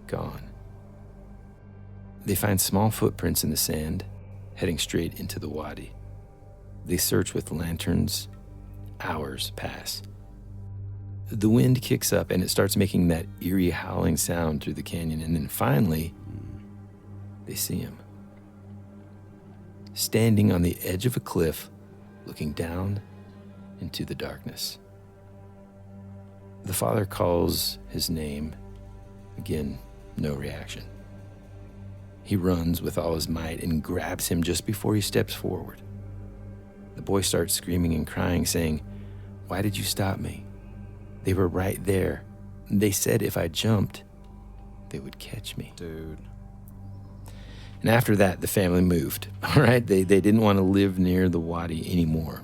Speaker 1: gone. They find small footprints in the sand, heading straight into the Wadi. They search with lanterns. Hours pass. The wind kicks up, and it starts making that eerie howling sound through the canyon, and then finally, they see him. Standing on the edge of a cliff, looking down into the darkness. The father calls his name. Again, no reaction. He runs with all his might and grabs him just before he steps forward. The boy starts screaming and crying, saying, "Why did you stop me? They were right there. They said if I jumped, they would catch me."
Speaker 2: Dude.
Speaker 1: And after that, the family moved, all right? They didn't want to live near the Wadi anymore.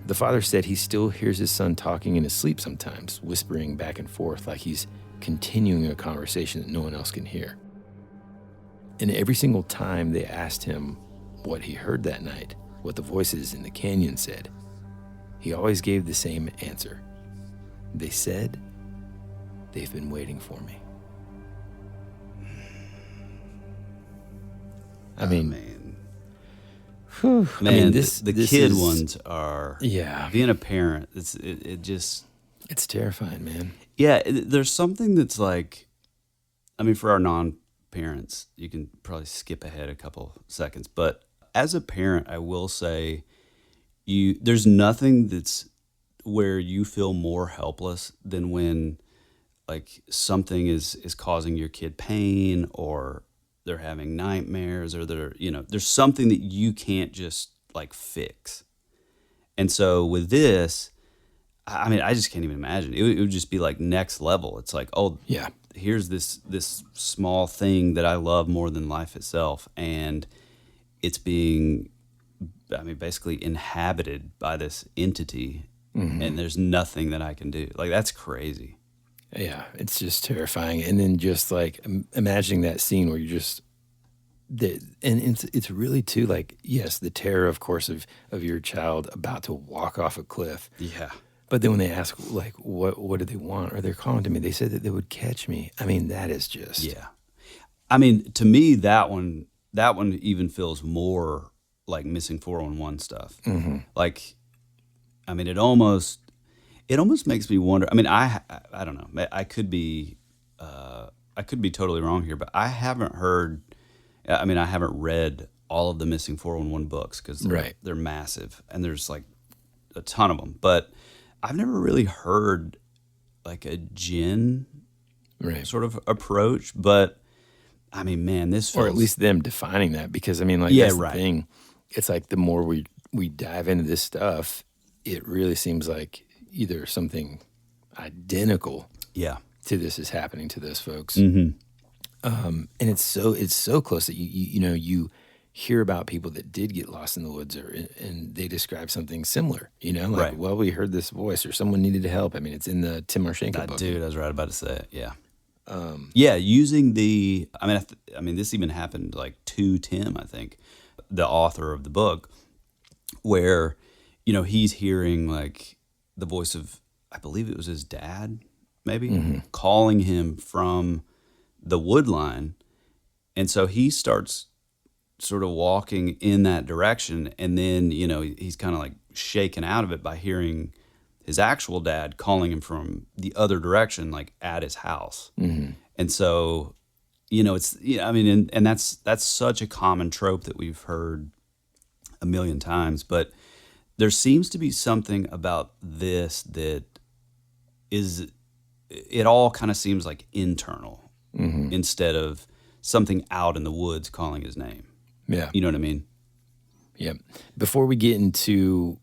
Speaker 1: The father said he still hears his son talking in his sleep sometimes, whispering back and forth like he's continuing a conversation that no one else can hear. And every single time they asked him what he heard that night, what the voices in the canyon said, he always gave the same answer. They said, "They've been waiting for me." I mean, whew,
Speaker 2: man,
Speaker 1: I mean,
Speaker 2: the kid ones are,
Speaker 1: yeah.
Speaker 2: Being a parent, it just,
Speaker 1: it's terrifying, man.
Speaker 2: Yeah, there's something that's like, I mean, for our non-parents, you can probably skip ahead a couple seconds, but as a parent, I will say, there's nothing that's where you feel more helpless than when like something is causing your kid pain, or they're having nightmares, or there's something that you can't just like fix. And so with this, I mean, I just can't even imagine. It would just be like next level. It's like, oh
Speaker 1: yeah,
Speaker 2: here's this small thing that I love more than life itself, and it's being, I mean, basically inhabited by this entity, and there's nothing that I can do. Like, that's crazy.
Speaker 1: Yeah, it's just terrifying. And then just like imagining that scene where you're just, and it's really too like, yes, the terror, of course, of your child about to walk off a cliff.
Speaker 2: Yeah.
Speaker 1: But then when they ask, like, what do they want? Or they're calling to me, they said that they would catch me. I mean, that is just.
Speaker 2: Yeah. I mean, to me, that one even feels more like missing 411 stuff. Like, I mean, it almost makes me wonder. I mean, I don't know. I could be totally wrong here, but I haven't heard. I mean, I haven't read all of the missing 411 books because they're massive, and there's like a ton of them. But I've never really heard like a Djinn sort of approach. But I mean, man, this feels,
Speaker 1: or at least them defining that, because I mean, like, that's the thing. It's like the more we dive into this stuff, it really seems like either something identical to this is happening to those folks. And it's so close that you hear about people that did get lost in the woods, and they describe something similar, like, well, we heard this voice, or someone needed help. I mean, it's in the Tim Marshenko book.
Speaker 2: Dude, I was right about to say it. Yeah. Using the, I mean, this even happened like to Tim, I think, the author of the book, where, he's hearing like the voice of, I believe it was his dad, maybe, calling him from the wood line. And so he starts sort of walking in that direction. And then, he's kind of like shaken out of it by hearing his actual dad calling him from the other direction, like at his house. And so, it's, I mean, and that's such a common trope that we've heard a million times, but there seems to be something about this that is, it all kind of seems like internal. instead of something out in the woods calling his name.
Speaker 1: Yeah.
Speaker 2: You know what I mean?
Speaker 1: Yeah. Before we get into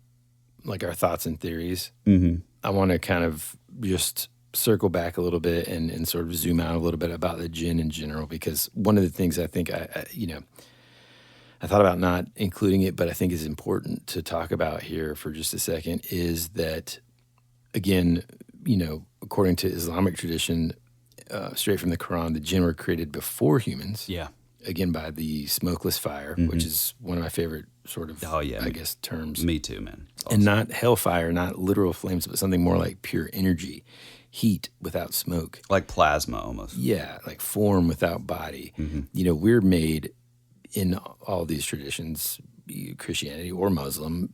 Speaker 1: like our thoughts and theories, I want to kind of just circle back a little bit and sort of zoom out a little bit about the Jinn in general, because one of the things I think I thought about not including it, but I think is important to talk about here for just a second is that, again, according to Islamic tradition, straight from the Quran, the Jinn were created before humans.
Speaker 2: Yeah.
Speaker 1: Again, by the smokeless fire, which is one of my favorite sort of, I guess, terms.
Speaker 2: Me too, man. Awesome.
Speaker 1: And not hellfire, not literal flames, but something more like pure energy, heat without smoke.
Speaker 2: Like plasma almost.
Speaker 1: Yeah, like form without body. We're made in all these traditions, Christianity or Muslim,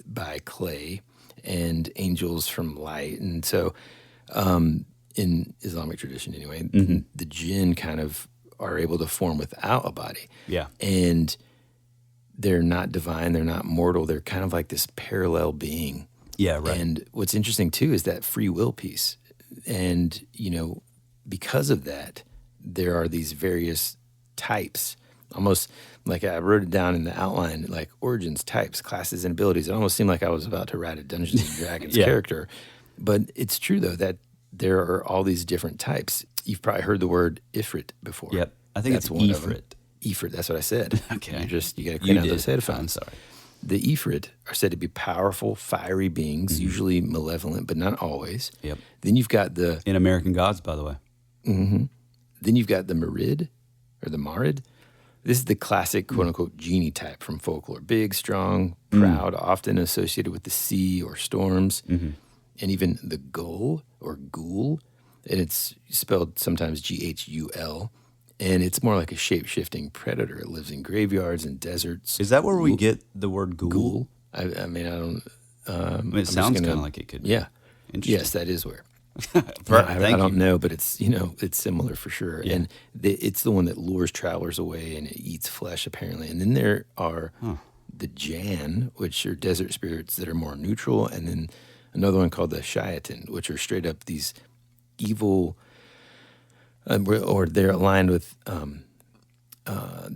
Speaker 1: by clay and angels from light. And so in Islamic tradition anyway, the Jinn kind of are able to form without a body.
Speaker 2: Yeah.
Speaker 1: And they're not divine, they're not mortal, they're kind of like this parallel being.
Speaker 2: Yeah, right.
Speaker 1: And what's interesting too is that free will piece. And, because of that, there are these various types, almost like I wrote it down in the outline, like origins, types, classes, and abilities. It almost seemed like I was about to write a Dungeons and Dragons character. But it's true, though, that there are all these different types. You've probably heard the word Ifrit before.
Speaker 2: Yep. I think
Speaker 1: That's
Speaker 2: it's
Speaker 1: one of them.
Speaker 2: Ifrit.
Speaker 1: Ifrit, that's what I said.
Speaker 2: Okay.
Speaker 1: You got to clean out those headphones.
Speaker 2: I'm sorry.
Speaker 1: The Ifrit are said to be powerful, fiery beings, usually malevolent, but not always.
Speaker 2: Yep.
Speaker 1: Then you've got the...
Speaker 2: In American Gods, by the way.
Speaker 1: Then you've got the Marid, or the Marid. This is the classic, quote-unquote, genie type from folklore. Big, strong, proud, often associated with the sea or storms. And even the Ghoul, or Ghoul, and it's spelled sometimes Ghul, and it's more like a shape-shifting predator. It lives in graveyards and deserts.
Speaker 2: Is that where we get the word ghoul?
Speaker 1: Ghoul? I mean, I don't...
Speaker 2: it sounds kind of like it could be.
Speaker 1: Yeah.
Speaker 2: Interesting.
Speaker 1: Yes, that is where.
Speaker 2: I
Speaker 1: don't know, but it's it's similar for sure.
Speaker 2: Yeah.
Speaker 1: And it's the one that lures travelers away and it eats flesh apparently. And then there are the Djinn, which are desert spirits that are more neutral, and then another one called the Shayatin, which are straight up these evil, or they're aligned with the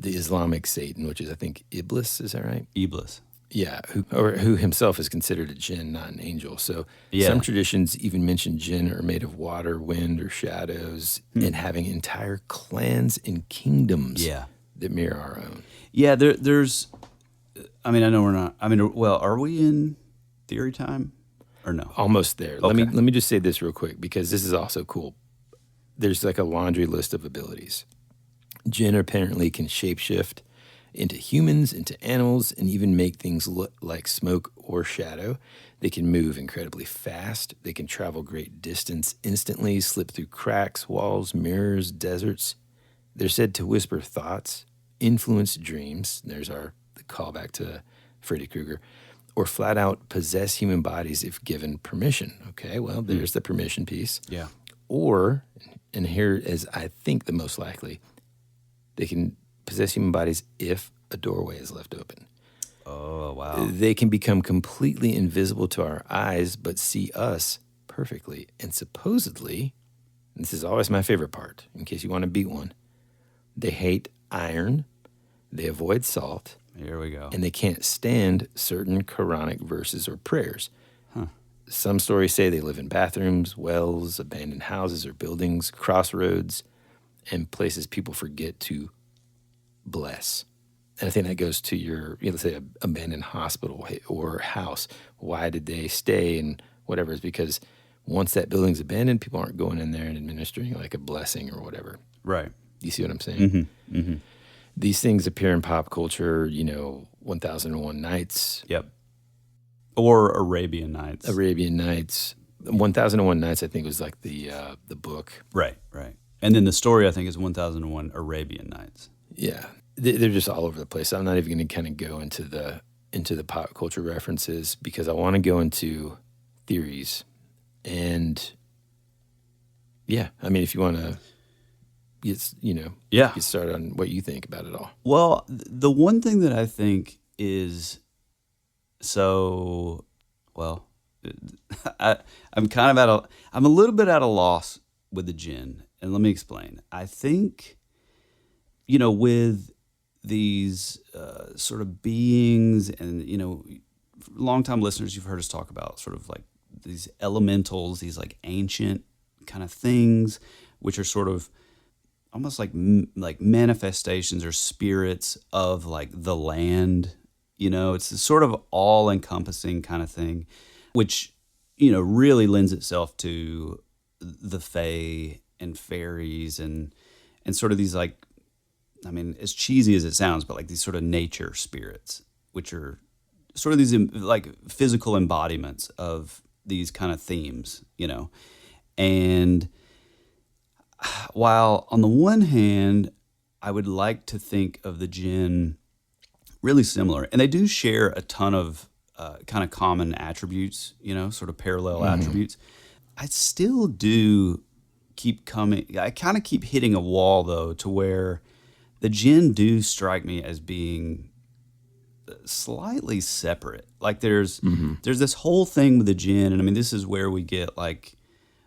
Speaker 1: Islamic Satan, which is I think Iblis. Is that right?
Speaker 2: Iblis.
Speaker 1: Yeah, who himself is considered a Jinn, not an angel. So some traditions even mention Jinn are made of water, wind, or shadows, and having entire clans and kingdoms that mirror our own.
Speaker 2: Yeah, there's... I mean, I know we're not... I mean, well, are we in theory time or no?
Speaker 1: Almost there.
Speaker 2: Okay.
Speaker 1: Let me just say this real quick, because this is also cool. There's like a laundry list of abilities. Jinn apparently can shapeshift into humans, into animals, and even make things look like smoke or shadow. They can move incredibly fast. They can travel great distance instantly, slip through cracks, walls, mirrors, deserts. They're said to whisper thoughts, influence dreams. There's the callback to Freddy Krueger. Or flat out possess human bodies if given permission. Okay, well, there's the permission piece.
Speaker 2: Yeah.
Speaker 1: Or, and here is, I think, the most likely, they can possess human bodies if a doorway is left open.
Speaker 2: Oh, wow.
Speaker 1: They can become completely invisible to our eyes, but see us perfectly. And supposedly, and this is always my favorite part, in case you want to beat one, they hate iron, they avoid salt.
Speaker 2: Here we go.
Speaker 1: And they can't stand certain Quranic verses or prayers. Some stories say they live in bathrooms, wells, abandoned houses or buildings, crossroads, and places people forget to bless. And I think that goes to your, let's say, abandoned hospital or house. Why did they stay and whatever? It's because once that building's abandoned, people aren't going in there and administering like a blessing or whatever.
Speaker 2: Right.
Speaker 1: You see what I'm saying?
Speaker 2: Mm-hmm.
Speaker 1: These things appear in pop culture, 1001 Nights.
Speaker 2: Yep. Or Arabian Nights.
Speaker 1: 1001 Nights, I think, was like the book.
Speaker 2: Right. And then the story, I think, is 1001 Arabian Nights.
Speaker 1: Yeah. They're just all over the place. I'm not even going to kind of go into the pop culture references because I want to go into theories. And, yeah, I mean, if you want to, get started on what you think about it all.
Speaker 2: Well, the one thing that I think is I'm a little bit at a loss with the Jinn. And let me explain. I think, with these sort of beings and, longtime listeners, you've heard us talk about sort of like these elementals, these like ancient kind of things, which are sort of almost like manifestations or spirits of like the land. It's this sort of all-encompassing kind of thing, which, really lends itself to the fae and fairies and sort of these like, I mean, as cheesy as it sounds, but like these sort of nature spirits, which are sort of these like physical embodiments of these kind of themes, And while on the one hand, I would like to think of the Jinn really similar, and they do share a ton of kind of common attributes, sort of parallel attributes. I still do I kind of keep hitting a wall though, to where the Jinn do strike me as being slightly separate. Like there's this whole thing with the Jinn, and I mean, this is where we get like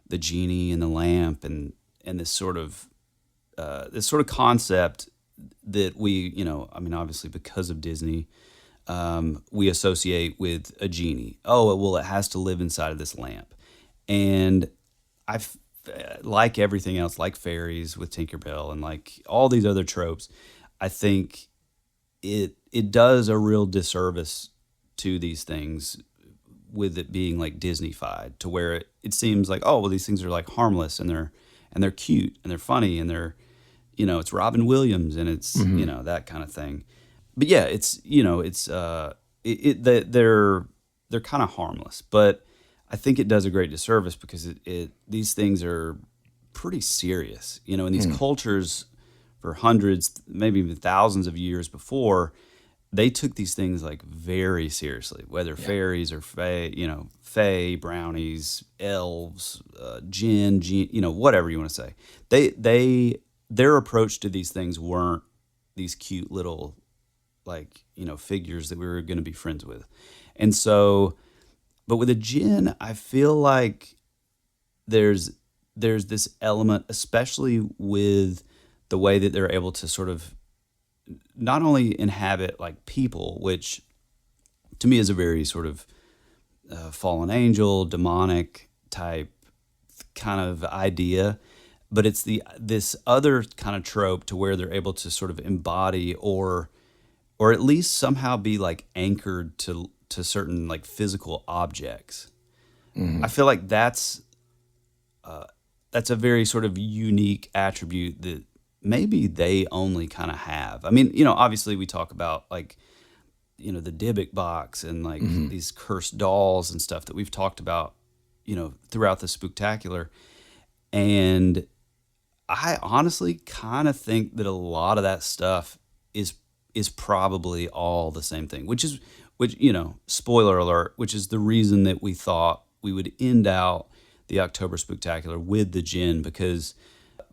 Speaker 2: the genie and the lamp and this sort of concept that we, I mean, obviously because of Disney, we associate with a genie. Oh, well, it has to live inside of this lamp. And like everything else, like fairies with Tinkerbell and like all these other tropes, I think it does a real disservice to these things with it being like Disney-fied, to where it seems like, oh, well, these things are like harmless and they're cute and they're funny and they're, it's Robin Williams and it's, that kind of thing. But yeah, it's, they're kind of harmless, but I think it does a great disservice because these things are pretty serious, in these cultures for hundreds, maybe even thousands of years before. They took these things like very seriously, whether fairies or fae, brownies, elves, Jinn, whatever you want to say. Their approach to these things weren't these cute little figures that we were going to be friends with. And so, but with a Jinn, I feel like there's this element, especially with the way that they're able to sort of not only inhabit like people, which to me is a very sort of fallen angel, demonic type kind of idea, but it's this other kind of trope to where they're able to sort of embody or at least somehow be like anchored to certain like physical objects. I feel like that's a very sort of unique attribute that maybe they only kind of have. I mean, obviously we talk about like, the Dybbuk box and like these cursed dolls and stuff that we've talked about, throughout the Spooktacular. And I honestly kind of think that a lot of that stuff is probably all the same thing, which, spoiler alert, which is the reason that we thought we would end out the October Spooktacular with the Jinn, because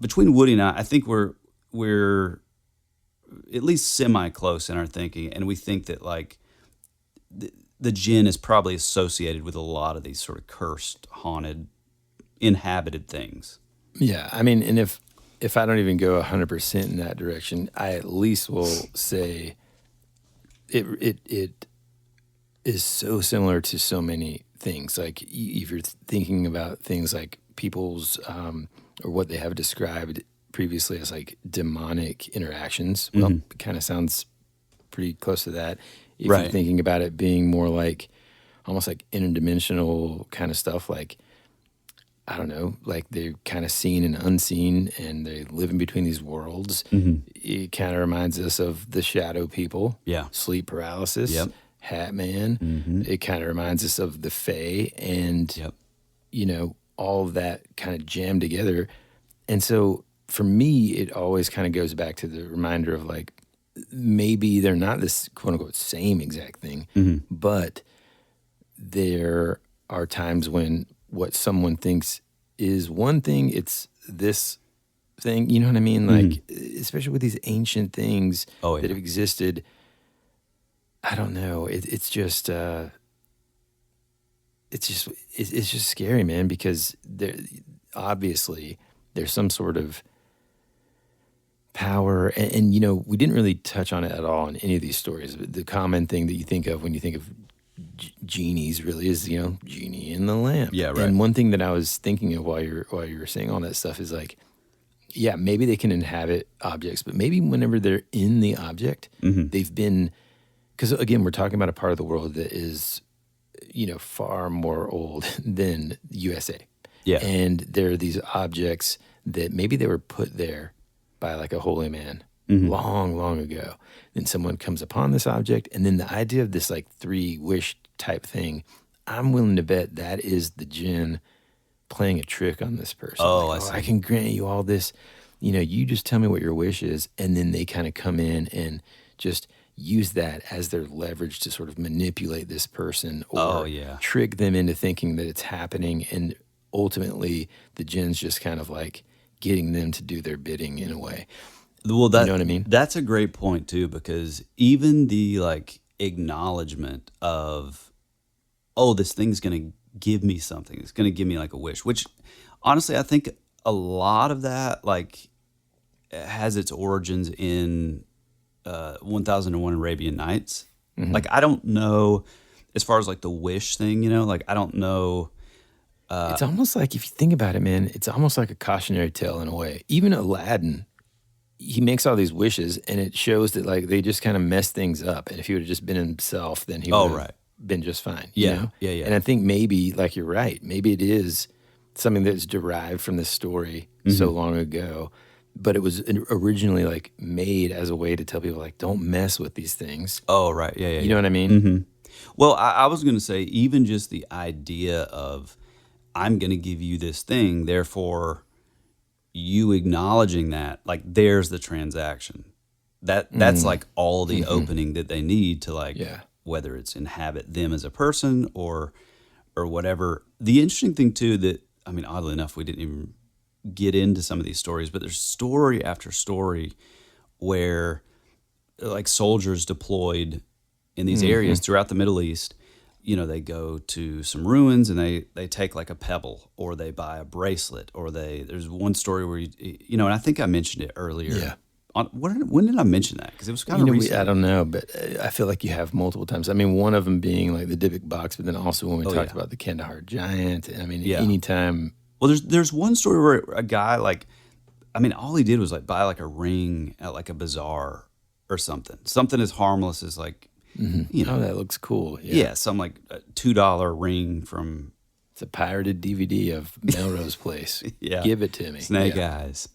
Speaker 2: between Woody and I think we're at least semi-close in our thinking, and we think that like the Jinn is probably associated with a lot of these sort of cursed, haunted, inhabited things.
Speaker 1: Yeah, I mean, and if I don't even go 100% in that direction, I at least will say it is so similar to so many things. Like if you're thinking about things like people's or what they have described previously as like demonic interactions, well, it kind of sounds pretty close to that. If you're thinking about it being more like almost like interdimensional kind of stuff, like I don't know, like they're kind of seen and unseen, and they live in between these worlds. It kind of reminds us of the shadow people, sleep paralysis, Hat Man. It kind of reminds us of the Fae, and all of that kind of jammed together. And so for me, it always kind of goes back to the reminder of like, maybe they're not this quote unquote same exact thing, but there are times when what someone thinks is one thing, it's this thing. You know what I mean? Like, especially with these ancient things that have existed. I don't know. It's just scary, man, because obviously there's some sort of power. And you know, we didn't really touch on it at all in any of these stories. But the common thing that you think of when you think of genies really is, you know, genie in the lamp.
Speaker 2: Yeah, right.
Speaker 1: And one thing that I was thinking of while you were saying all that stuff is like, yeah, maybe they can inhabit objects, but maybe whenever they're in the object, they've been, because again, we're talking about a part of the world that is, you know, far more old than USA.
Speaker 2: Yeah.
Speaker 1: And there are these objects that maybe they were put there by like a holy man long, long ago. Then someone comes upon this object, and then the idea of this like 3-wish type thing, I'm willing to bet that is the Jinn playing a trick on this person.
Speaker 2: Oh,
Speaker 1: like,
Speaker 2: I see.
Speaker 1: I can grant you all this. You know, you just tell me what your wish is, and then they kind of come in and just use that as their leverage to sort of manipulate this person or trick them into thinking that it's happening. And ultimately, the Jinn's just kind of like getting them to do their bidding in a way.
Speaker 2: Well,
Speaker 1: you know what I mean?
Speaker 2: That's a great point too, because even the like acknowledgement of, oh, this thing's going to give me something. It's going to give me like a wish, which honestly, I think a lot of that like has its origins in 1001 Arabian Nights. Like, I don't know as far as like the wish thing, you know, like I don't know.
Speaker 1: It's almost like, if you think about it, man, it's almost like a cautionary tale in a way. Even Aladdin, he makes all these wishes, and it shows that like they just kind of mess things up. And if he would have just been himself, then he would have been just fine. You know?
Speaker 2: Yeah.
Speaker 1: And I think maybe, like you're right, maybe it is something that's derived from this story so long ago, but it was originally like made as a way to tell people like, don't mess with these things.
Speaker 2: Oh, right. Yeah.
Speaker 1: You know what I mean?
Speaker 2: Well, I was going to say, even just the idea of, I'm going to give you this thing, therefore you acknowledging that, like, there's the transaction. That's like all the opening that they need to like, whether it's inhabit them as a person or whatever. The interesting thing too, that, I mean, oddly enough, we didn't even get into some of these stories, but there's story after story where like soldiers deployed in these areas throughout the Middle East, you know, they go to some ruins and they take like a pebble, or they buy a bracelet, or there's one story where you know, and I think I mentioned it earlier.
Speaker 1: Yeah.
Speaker 2: When did I mention that? Because it was kind of recent.
Speaker 1: I don't know, but I feel like you have multiple times. I mean, one of them being like the Dybbuk box, but then also when we talked about the Kandahar giant. I mean, anytime.
Speaker 2: Well, there's one story where a guy, like, I mean, all he did was like buy like a ring at like a bazaar or something as harmless as like, you know,
Speaker 1: that looks cool.
Speaker 2: Yeah, some like a $2 ring from.
Speaker 1: It's a pirated DVD of Melrose Place.
Speaker 2: Yeah,
Speaker 1: give it to me.
Speaker 2: Snake Eyes.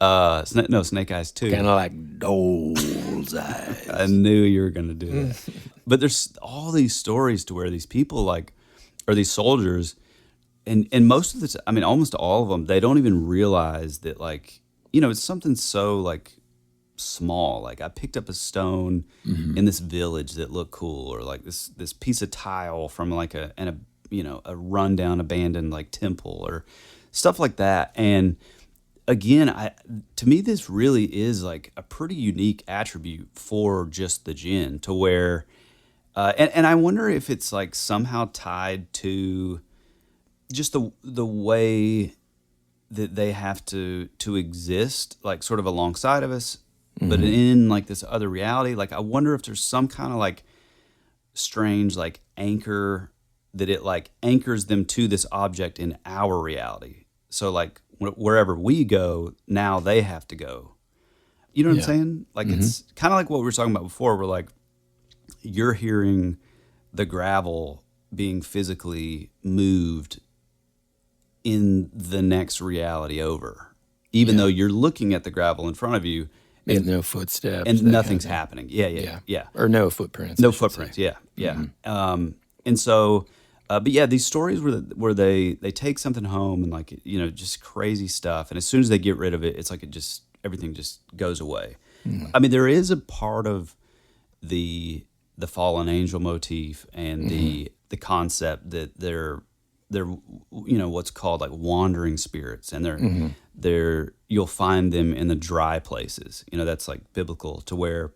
Speaker 2: Snake Eyes 2.
Speaker 1: Kind of like Dole's Eyes.
Speaker 2: I knew you were going to do that. But there's all these stories to where these people like, or these soldiers, and most of the, I mean, almost all of them, they don't even realize that, like, you know, it's something so like small. Like, I picked up a stone in this village that looked cool, or like this piece of tile from like a rundown abandoned like temple or stuff like that. And again, to me, this really is like a pretty unique attribute for just the Jinn, to where, and I wonder if it's like somehow tied to just the way that they have to exist, like sort of alongside of us, but in like this other reality. Like, I wonder if there's some kind of like strange like anchor that it like anchors them to this object in our reality. So like, wherever we go, now they have to go. You know what I'm saying? Like, it's kind of like what we were talking about before, where like you're hearing the gravel being physically moved in the next reality over, even though you're looking at the gravel in front of you.
Speaker 1: And no footsteps.
Speaker 2: And nothing's happening. Yeah.
Speaker 1: Or no footprints.
Speaker 2: No footprints, yeah. And so... but yeah, these stories where they take something home and like, you know, just crazy stuff, and as soon as they get rid of it, it's like everything just goes away. I mean, there is a part of the fallen angel motif and the concept that they're you know, what's called like wandering spirits, and they're you'll find them in the dry places. You know, that's like biblical, to where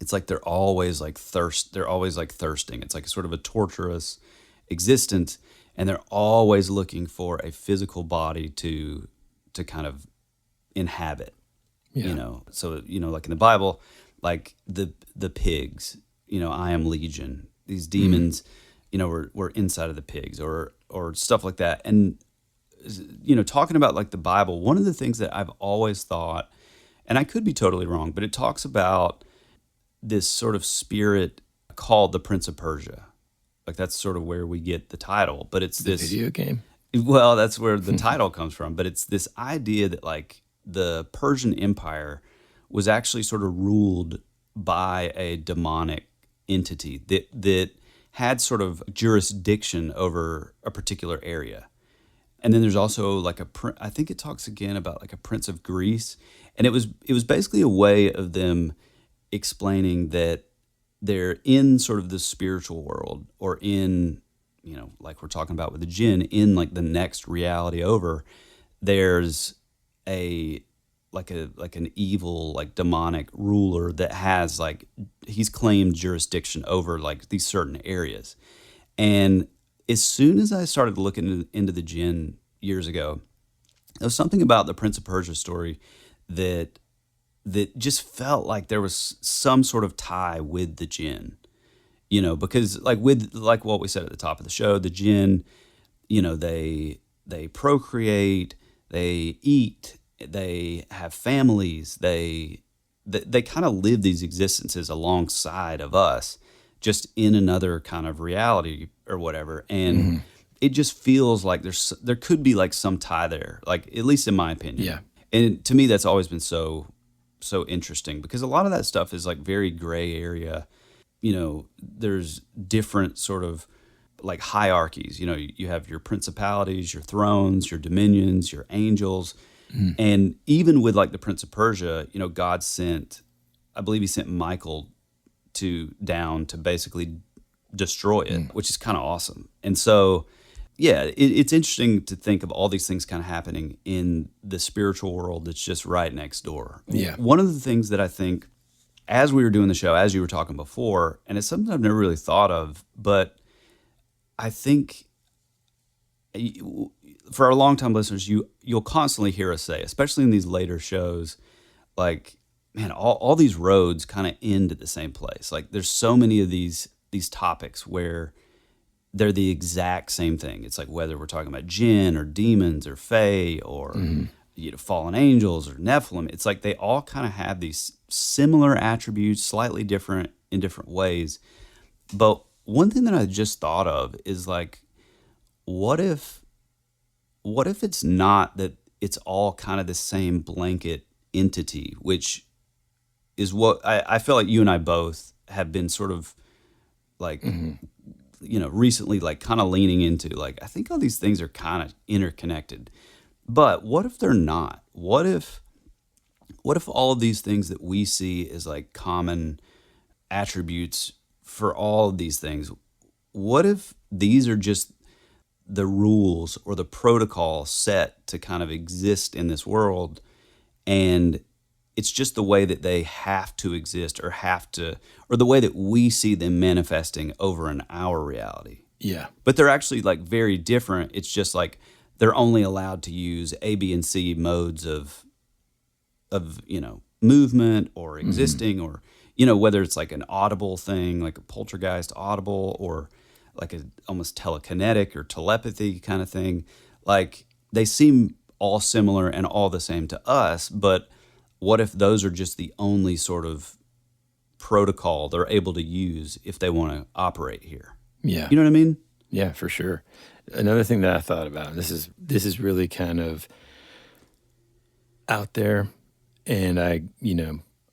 Speaker 2: it's like they're always like thirsting. It's like sort of a torturous existence, and they're always looking for a physical body to to kind of inhabit.
Speaker 1: Yeah.
Speaker 2: So like in the Bible, like the pigs, I am Legion. These demons, were inside of the pigs or stuff like that. And talking about like the Bible, one of the things that I've always thought, and I could be totally wrong, but it talks about this sort of spirit called the Prince of Persia. Like that's sort of where we get the title, but it's this
Speaker 1: video game.
Speaker 2: Well, that's where the title comes from, but it's this idea that like the Persian Empire was actually sort of ruled by a demonic entity that had sort of jurisdiction over a particular area. And then there's also like I think it talks again about like a Prince of Greece, and it was basically a way of them explaining that they're in sort of the spiritual world, or in, like we're talking about with the Jinn, in like the next reality over, there's an evil, like demonic ruler that has like, he's claimed jurisdiction over like these certain areas. And as soon as I started looking into the Jinn years ago, there was something about the Prince of Persia story that just felt like there was some sort of tie with the Jinn, because like with like what we said at the top of the show, the Jinn, they procreate, they eat, they have families, they kind of live these existences alongside of us, just in another kind of reality or whatever. And it just feels like there could be like some tie there, like at least in my opinion.
Speaker 1: Yeah.
Speaker 2: And to me, that's always been so interesting, because a lot of that stuff is like very gray area. There's different sort of like hierarchies. You have your principalities, your thrones, your dominions, your angels. And even with like the Prince of Persia, God I believe he sent Michael down to basically destroy it, which is kind of awesome. And so, yeah, it's interesting to think of all these things kind of happening in the spiritual world that's just right next door.
Speaker 1: Yeah.
Speaker 2: One of the things that I think, as we were doing the show, as you were talking before, and it's something I've never really thought of, but I think for our longtime listeners, you'll constantly hear us say, especially in these later shows, like, man, all these roads kind of end at the same place. Like there's so many of these topics where they're the exact same thing. It's like whether we're talking about Jinn or demons or fae or fallen angels or Nephilim, it's like they all kind of have these similar attributes, slightly different in different ways. But one thing that I just thought of is like, what if it's not that it's all kind of the same blanket entity, which is what I feel like you and I both have been sort of like, recently, like kind of leaning into, like, I think all these things are kind of interconnected. But what if they're not? What if all of these things that we see as like common attributes for all of these things, what if these are just the rules or the protocol set to kind of exist in this world, and it's just the way that they have to exist or the way that we see them manifesting over in our reality.
Speaker 1: Yeah.
Speaker 2: But they're actually like very different. It's just like they're only allowed to use A, B, and C modes of movement or existing, or, whether it's like an audible thing, like a poltergeist audible, or like a almost telekinetic or telepathy kind of thing. Like they seem all similar and all the same to us, but what if those are just the only sort of protocol they're able to use if they want to operate here?
Speaker 1: Yeah.
Speaker 2: You know what I mean?
Speaker 1: Yeah, for sure. Another thing that I thought about, and this is really kind of out there, and I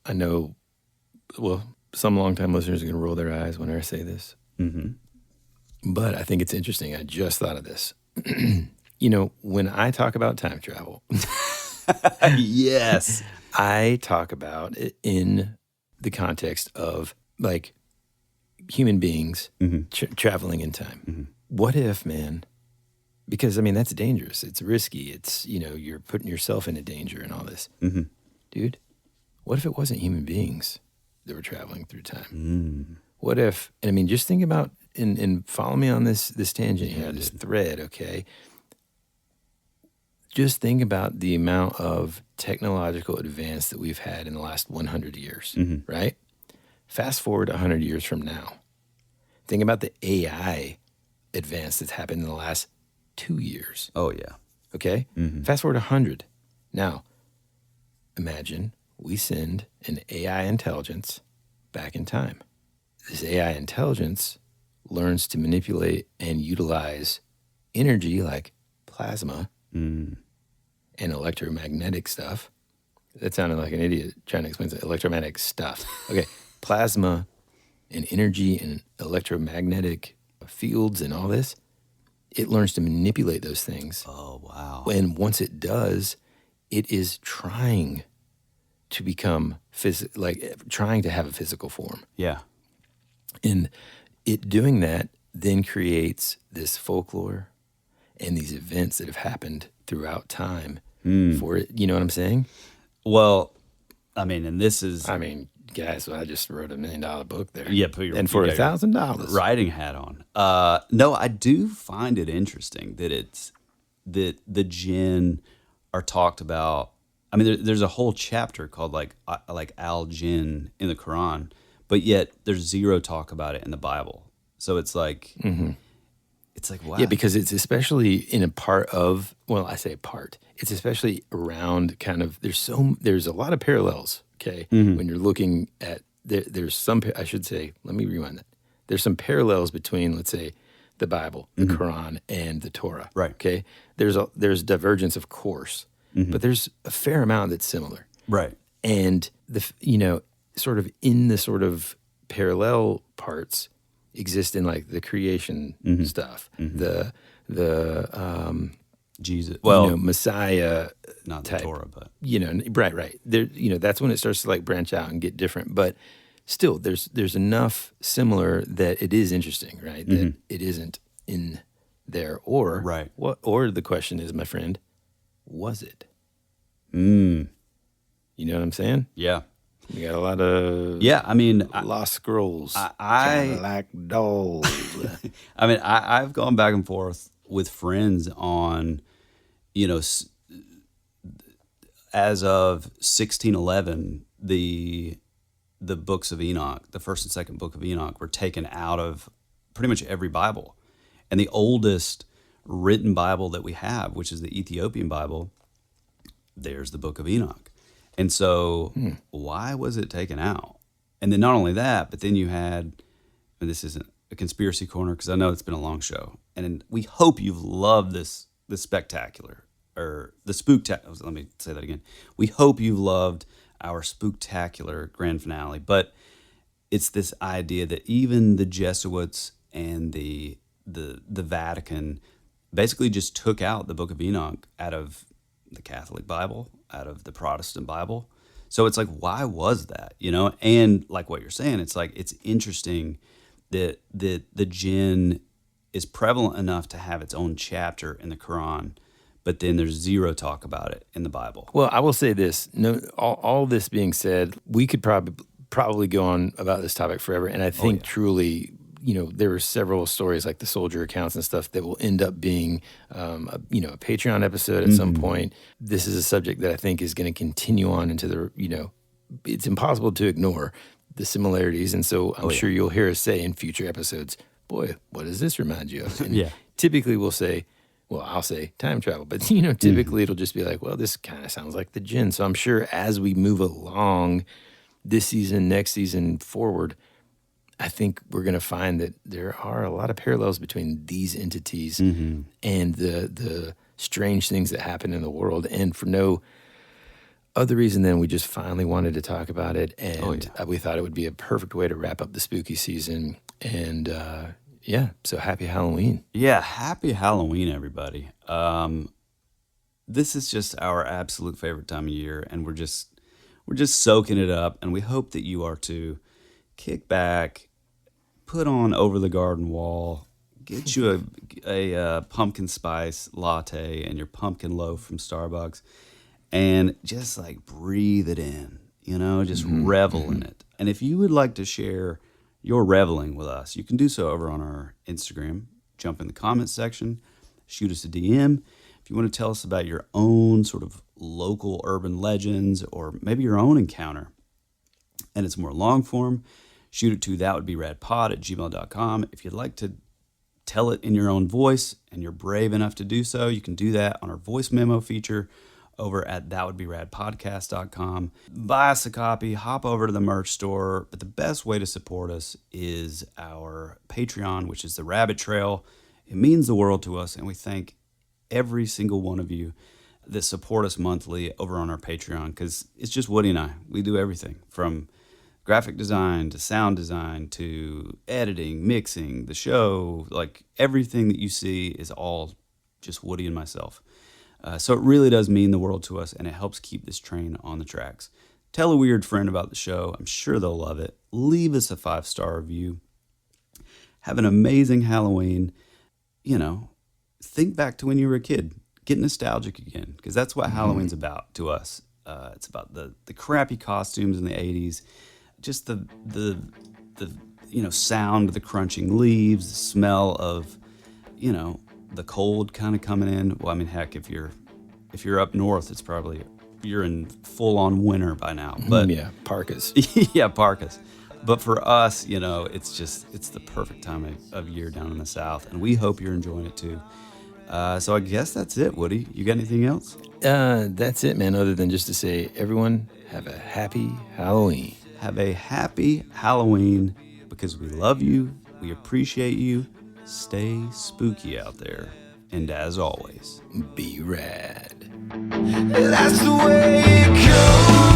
Speaker 1: know, well, some longtime listeners are going to roll their eyes when I say this. But I think it's interesting. I just thought of this. When I talk about time travel,
Speaker 2: yes,
Speaker 1: I talk about it in the context of like human beings traveling in time. What if, man, because I mean, that's dangerous. It's risky. It's, you're putting yourself into danger and all this. Dude, what if it wasn't human beings that were traveling through time? What if, and I mean, just think about, and follow me on this tangent here, this thread, okay? just think about the amount of technological advance that we've had in the last 100 years, right? Fast forward 100 years from now. Think about the AI advance that's happened in the last 2 years.
Speaker 2: Oh, yeah.
Speaker 1: Okay? Fast forward 100. Now, imagine we send an AI intelligence back in time. This AI intelligence learns to manipulate and utilize energy like plasma and electromagnetic stuff. That sounded like an idiot trying to explain electromagnetic stuff. Okay, plasma and energy and electromagnetic fields and all this, it learns to manipulate those things.
Speaker 2: Oh, wow.
Speaker 1: And once it does, it is trying to become trying to have a physical form.
Speaker 2: Yeah.
Speaker 1: And it doing that then creates this folklore and these events that have happened throughout time for it. You know what I'm saying?
Speaker 2: Well, I mean, and this is...
Speaker 1: I mean, guys, I just wrote $1 million book there.
Speaker 2: Yeah,
Speaker 1: and for $1,000.
Speaker 2: Writing hat on. No, I do find it interesting that the Jinn are talked about. I mean, there's a whole chapter called like al-Jinn in the Quran, but yet there's zero talk about it in the Bible. So it's like, it's like, wow.
Speaker 1: Yeah, because it's especially in a part of, well, I say part. It's especially around kind of, there's a lot of parallels, okay? When you're looking at, there's some, I should say, let me rewind that. There's some parallels between, let's say, the Bible, the Quran, and the Torah.
Speaker 2: Right.
Speaker 1: Okay? There's divergence, of course, but there's a fair amount that's similar.
Speaker 2: Right.
Speaker 1: And, sort of in the sort of parallel parts exist in like the creation stuff, the
Speaker 2: Jesus, well,
Speaker 1: Messiah,
Speaker 2: not
Speaker 1: type,
Speaker 2: the Torah, but
Speaker 1: right. There, that's when it starts to like branch out and get different. But still, there's enough similar that it is interesting, right? That it isn't in there, or
Speaker 2: right.
Speaker 1: What? Or the question is, my friend, was it?
Speaker 2: You
Speaker 1: know what I'm saying?
Speaker 2: Yeah.
Speaker 1: We got a lot of
Speaker 2: I mean,
Speaker 1: lost scrolls.
Speaker 2: I
Speaker 1: like dolls.
Speaker 2: I mean, I've gone back and forth with friends on, as of 1611, the books of Enoch, the first and second book of Enoch, were taken out of pretty much every Bible, and the oldest written Bible that we have, which is the Ethiopian Bible, there's the book of Enoch. And so why was it taken out? And then not only that, but then you had, and this isn't a conspiracy corner because I know it's been a long show, and we hope you've loved this spectacular, or the spooktacular. Let me say that again. We hope you've loved our spooktacular grand finale, but it's this idea that even the Jesuits and the Vatican basically just took out the book of Enoch out of the Catholic Bible, out of the Protestant Bible. So it's like, why was that? And like what you're saying, it's like, it's interesting that the Jinn is prevalent enough to have its own chapter in the Quran, but then there's zero talk about it in the Bible.
Speaker 1: Well, I will say this. No, all this being said, we could probably go on about this topic forever. And I think truly, there were several stories like the soldier accounts and stuff that will end up being, a Patreon episode at some point. This is a subject that I think is going to continue on into the, it's impossible to ignore the similarities. And so I'm sure you'll hear us say in future episodes, boy, what does this remind you of? And typically we'll say, well, I'll say time travel, but typically it'll just be like, well, this kind of sounds like the Jinn. So I'm sure as we move along this season, next season forward, I think we're going to find that there are a lot of parallels between these entities and the strange things that happen in the world. And for no other reason than we just finally wanted to talk about it. And we thought it would be a perfect way to wrap up the spooky season. And so happy Halloween.
Speaker 2: Yeah, happy Halloween, everybody. This is just our absolute favorite time of year, and we're just soaking it up, and we hope that you are too. Kick back, put on Over the Garden Wall, get you a pumpkin spice latte and your pumpkin loaf from Starbucks, and just like breathe it in, just revel in it. And if you would like to share your reveling with us, you can do so over on our Instagram. Jump in the comments section, shoot us a DM. If you want to tell us about your own sort of local urban legends or maybe your own encounter, and it's more long form, shoot it to thatwouldberadpod@gmail.com. If you'd like to tell it in your own voice and you're brave enough to do so, you can do that on our voice memo feature over at thatwouldberadpodcast.com. Buy us a copy, hop over to the merch store. But the best way to support us is our Patreon, which is the Rabbit Trail. It means the world to us, and we thank every single one of you that support us monthly over on our Patreon, because it's just Woody and I. We do everything from graphic design to sound design to editing, mixing, the show. Like everything that you see is all just Woody and myself. So it really does mean the world to us, and it helps keep this train on the tracks. Tell a weird friend about the show. I'm sure they'll love it. Leave us a 5-star review. Have an amazing Halloween. You know, think back to when you were a kid. Get nostalgic again, because that's what Halloween's about to us. It's about the crappy costumes in the 80s, just the sound of the crunching leaves, the smell of, the cold kind of coming in. Well, I mean, heck, if you're up north, it's probably you're in full-on winter by now. But
Speaker 1: yeah, parkas.
Speaker 2: Yeah, parkas. But for us, it's the perfect time of year down in the South, and we hope you're enjoying it too. So I guess that's it, Woody. You got anything else?
Speaker 1: That's it, man, other than just to say, everyone, have a happy Halloween.
Speaker 2: Have a happy Halloween, because we love you, we appreciate you. Stay spooky out there, and as always,
Speaker 1: be rad.
Speaker 15: That's the way it goes.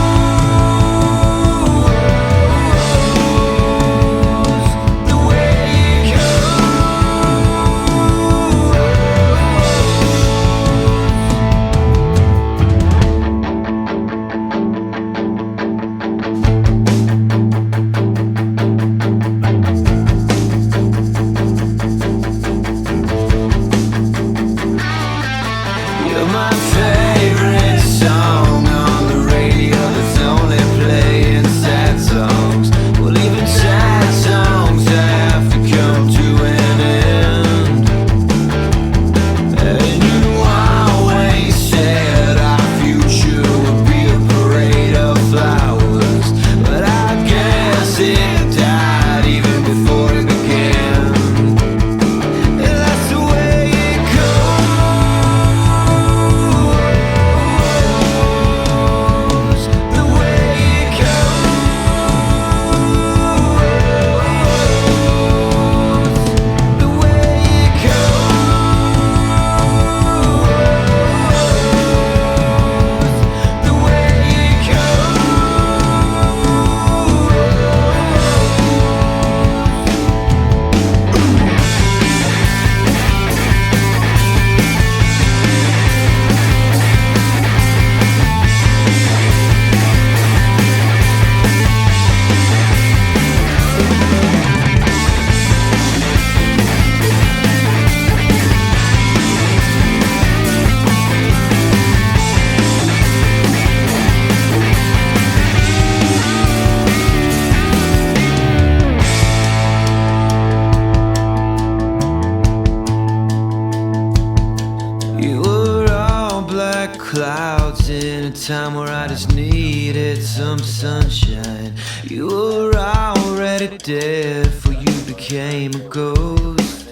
Speaker 15: Clouds in a time where I just needed some sunshine. You were already dead before you became a ghost.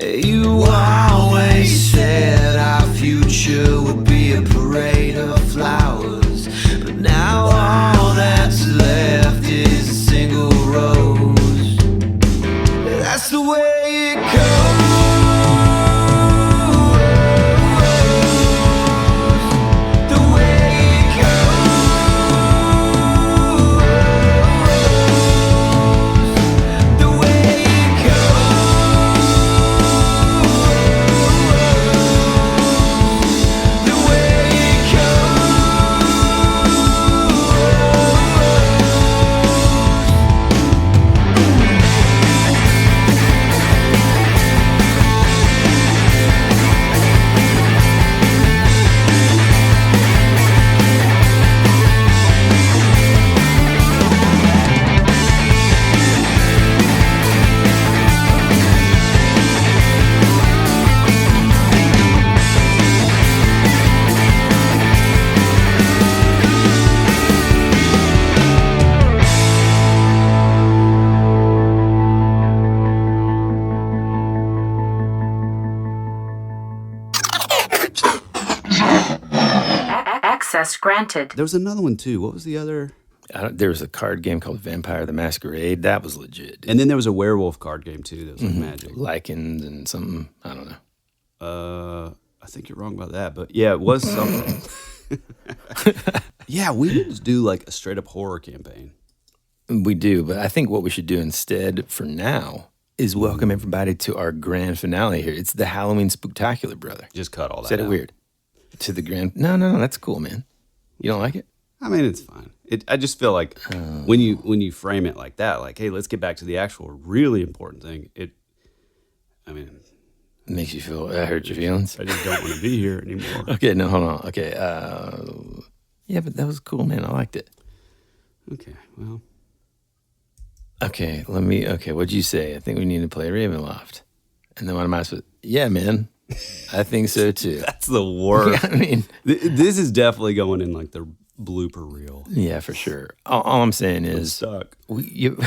Speaker 15: You always said our future would be a parade of flowers, but now all that's left is a single rose. That's the way it goes.
Speaker 7: granted.
Speaker 2: There was another one too. What was the other?
Speaker 1: There was a card game called Vampire the Masquerade. That was legit. Dude.
Speaker 2: And then there was a werewolf card game too. That was like magic.
Speaker 1: Lycans and something. I don't know.
Speaker 2: I think you're wrong about that, but yeah, it was something. Yeah, we need to do like a straight up horror campaign.
Speaker 1: We do, but I think what we should do instead for now is welcome everybody to our grand finale here. It's the Halloween Spooktacular, brother.
Speaker 2: Just cut all that
Speaker 1: Said
Speaker 2: out.
Speaker 1: it weird. To the grand... No, that's cool, man. You don't like it?
Speaker 2: I mean, it's fine. I just feel like when you frame it like that, like, hey, let's get back to the actual really important thing. It
Speaker 1: makes you feel... I hurt your feelings?
Speaker 2: I just don't want to be here anymore.
Speaker 1: Okay, no, hold on. Okay, yeah, but that was cool, man. I liked it.
Speaker 2: Okay, well...
Speaker 1: Okay, what'd you say? I think we need to play Ravenloft. And then what am I supposed to... Yeah, man. I think so, too.
Speaker 2: That's the worst.
Speaker 1: Yeah, I mean...
Speaker 2: This is definitely going in, like, the blooper reel.
Speaker 1: Yeah, for sure. All I'm saying is...
Speaker 2: Suck.
Speaker 1: You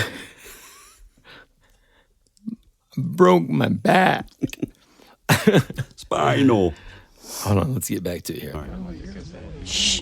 Speaker 1: broke my back.
Speaker 2: Spinal.
Speaker 1: Hold on, let's get back to it here.
Speaker 2: All right.
Speaker 7: Shh.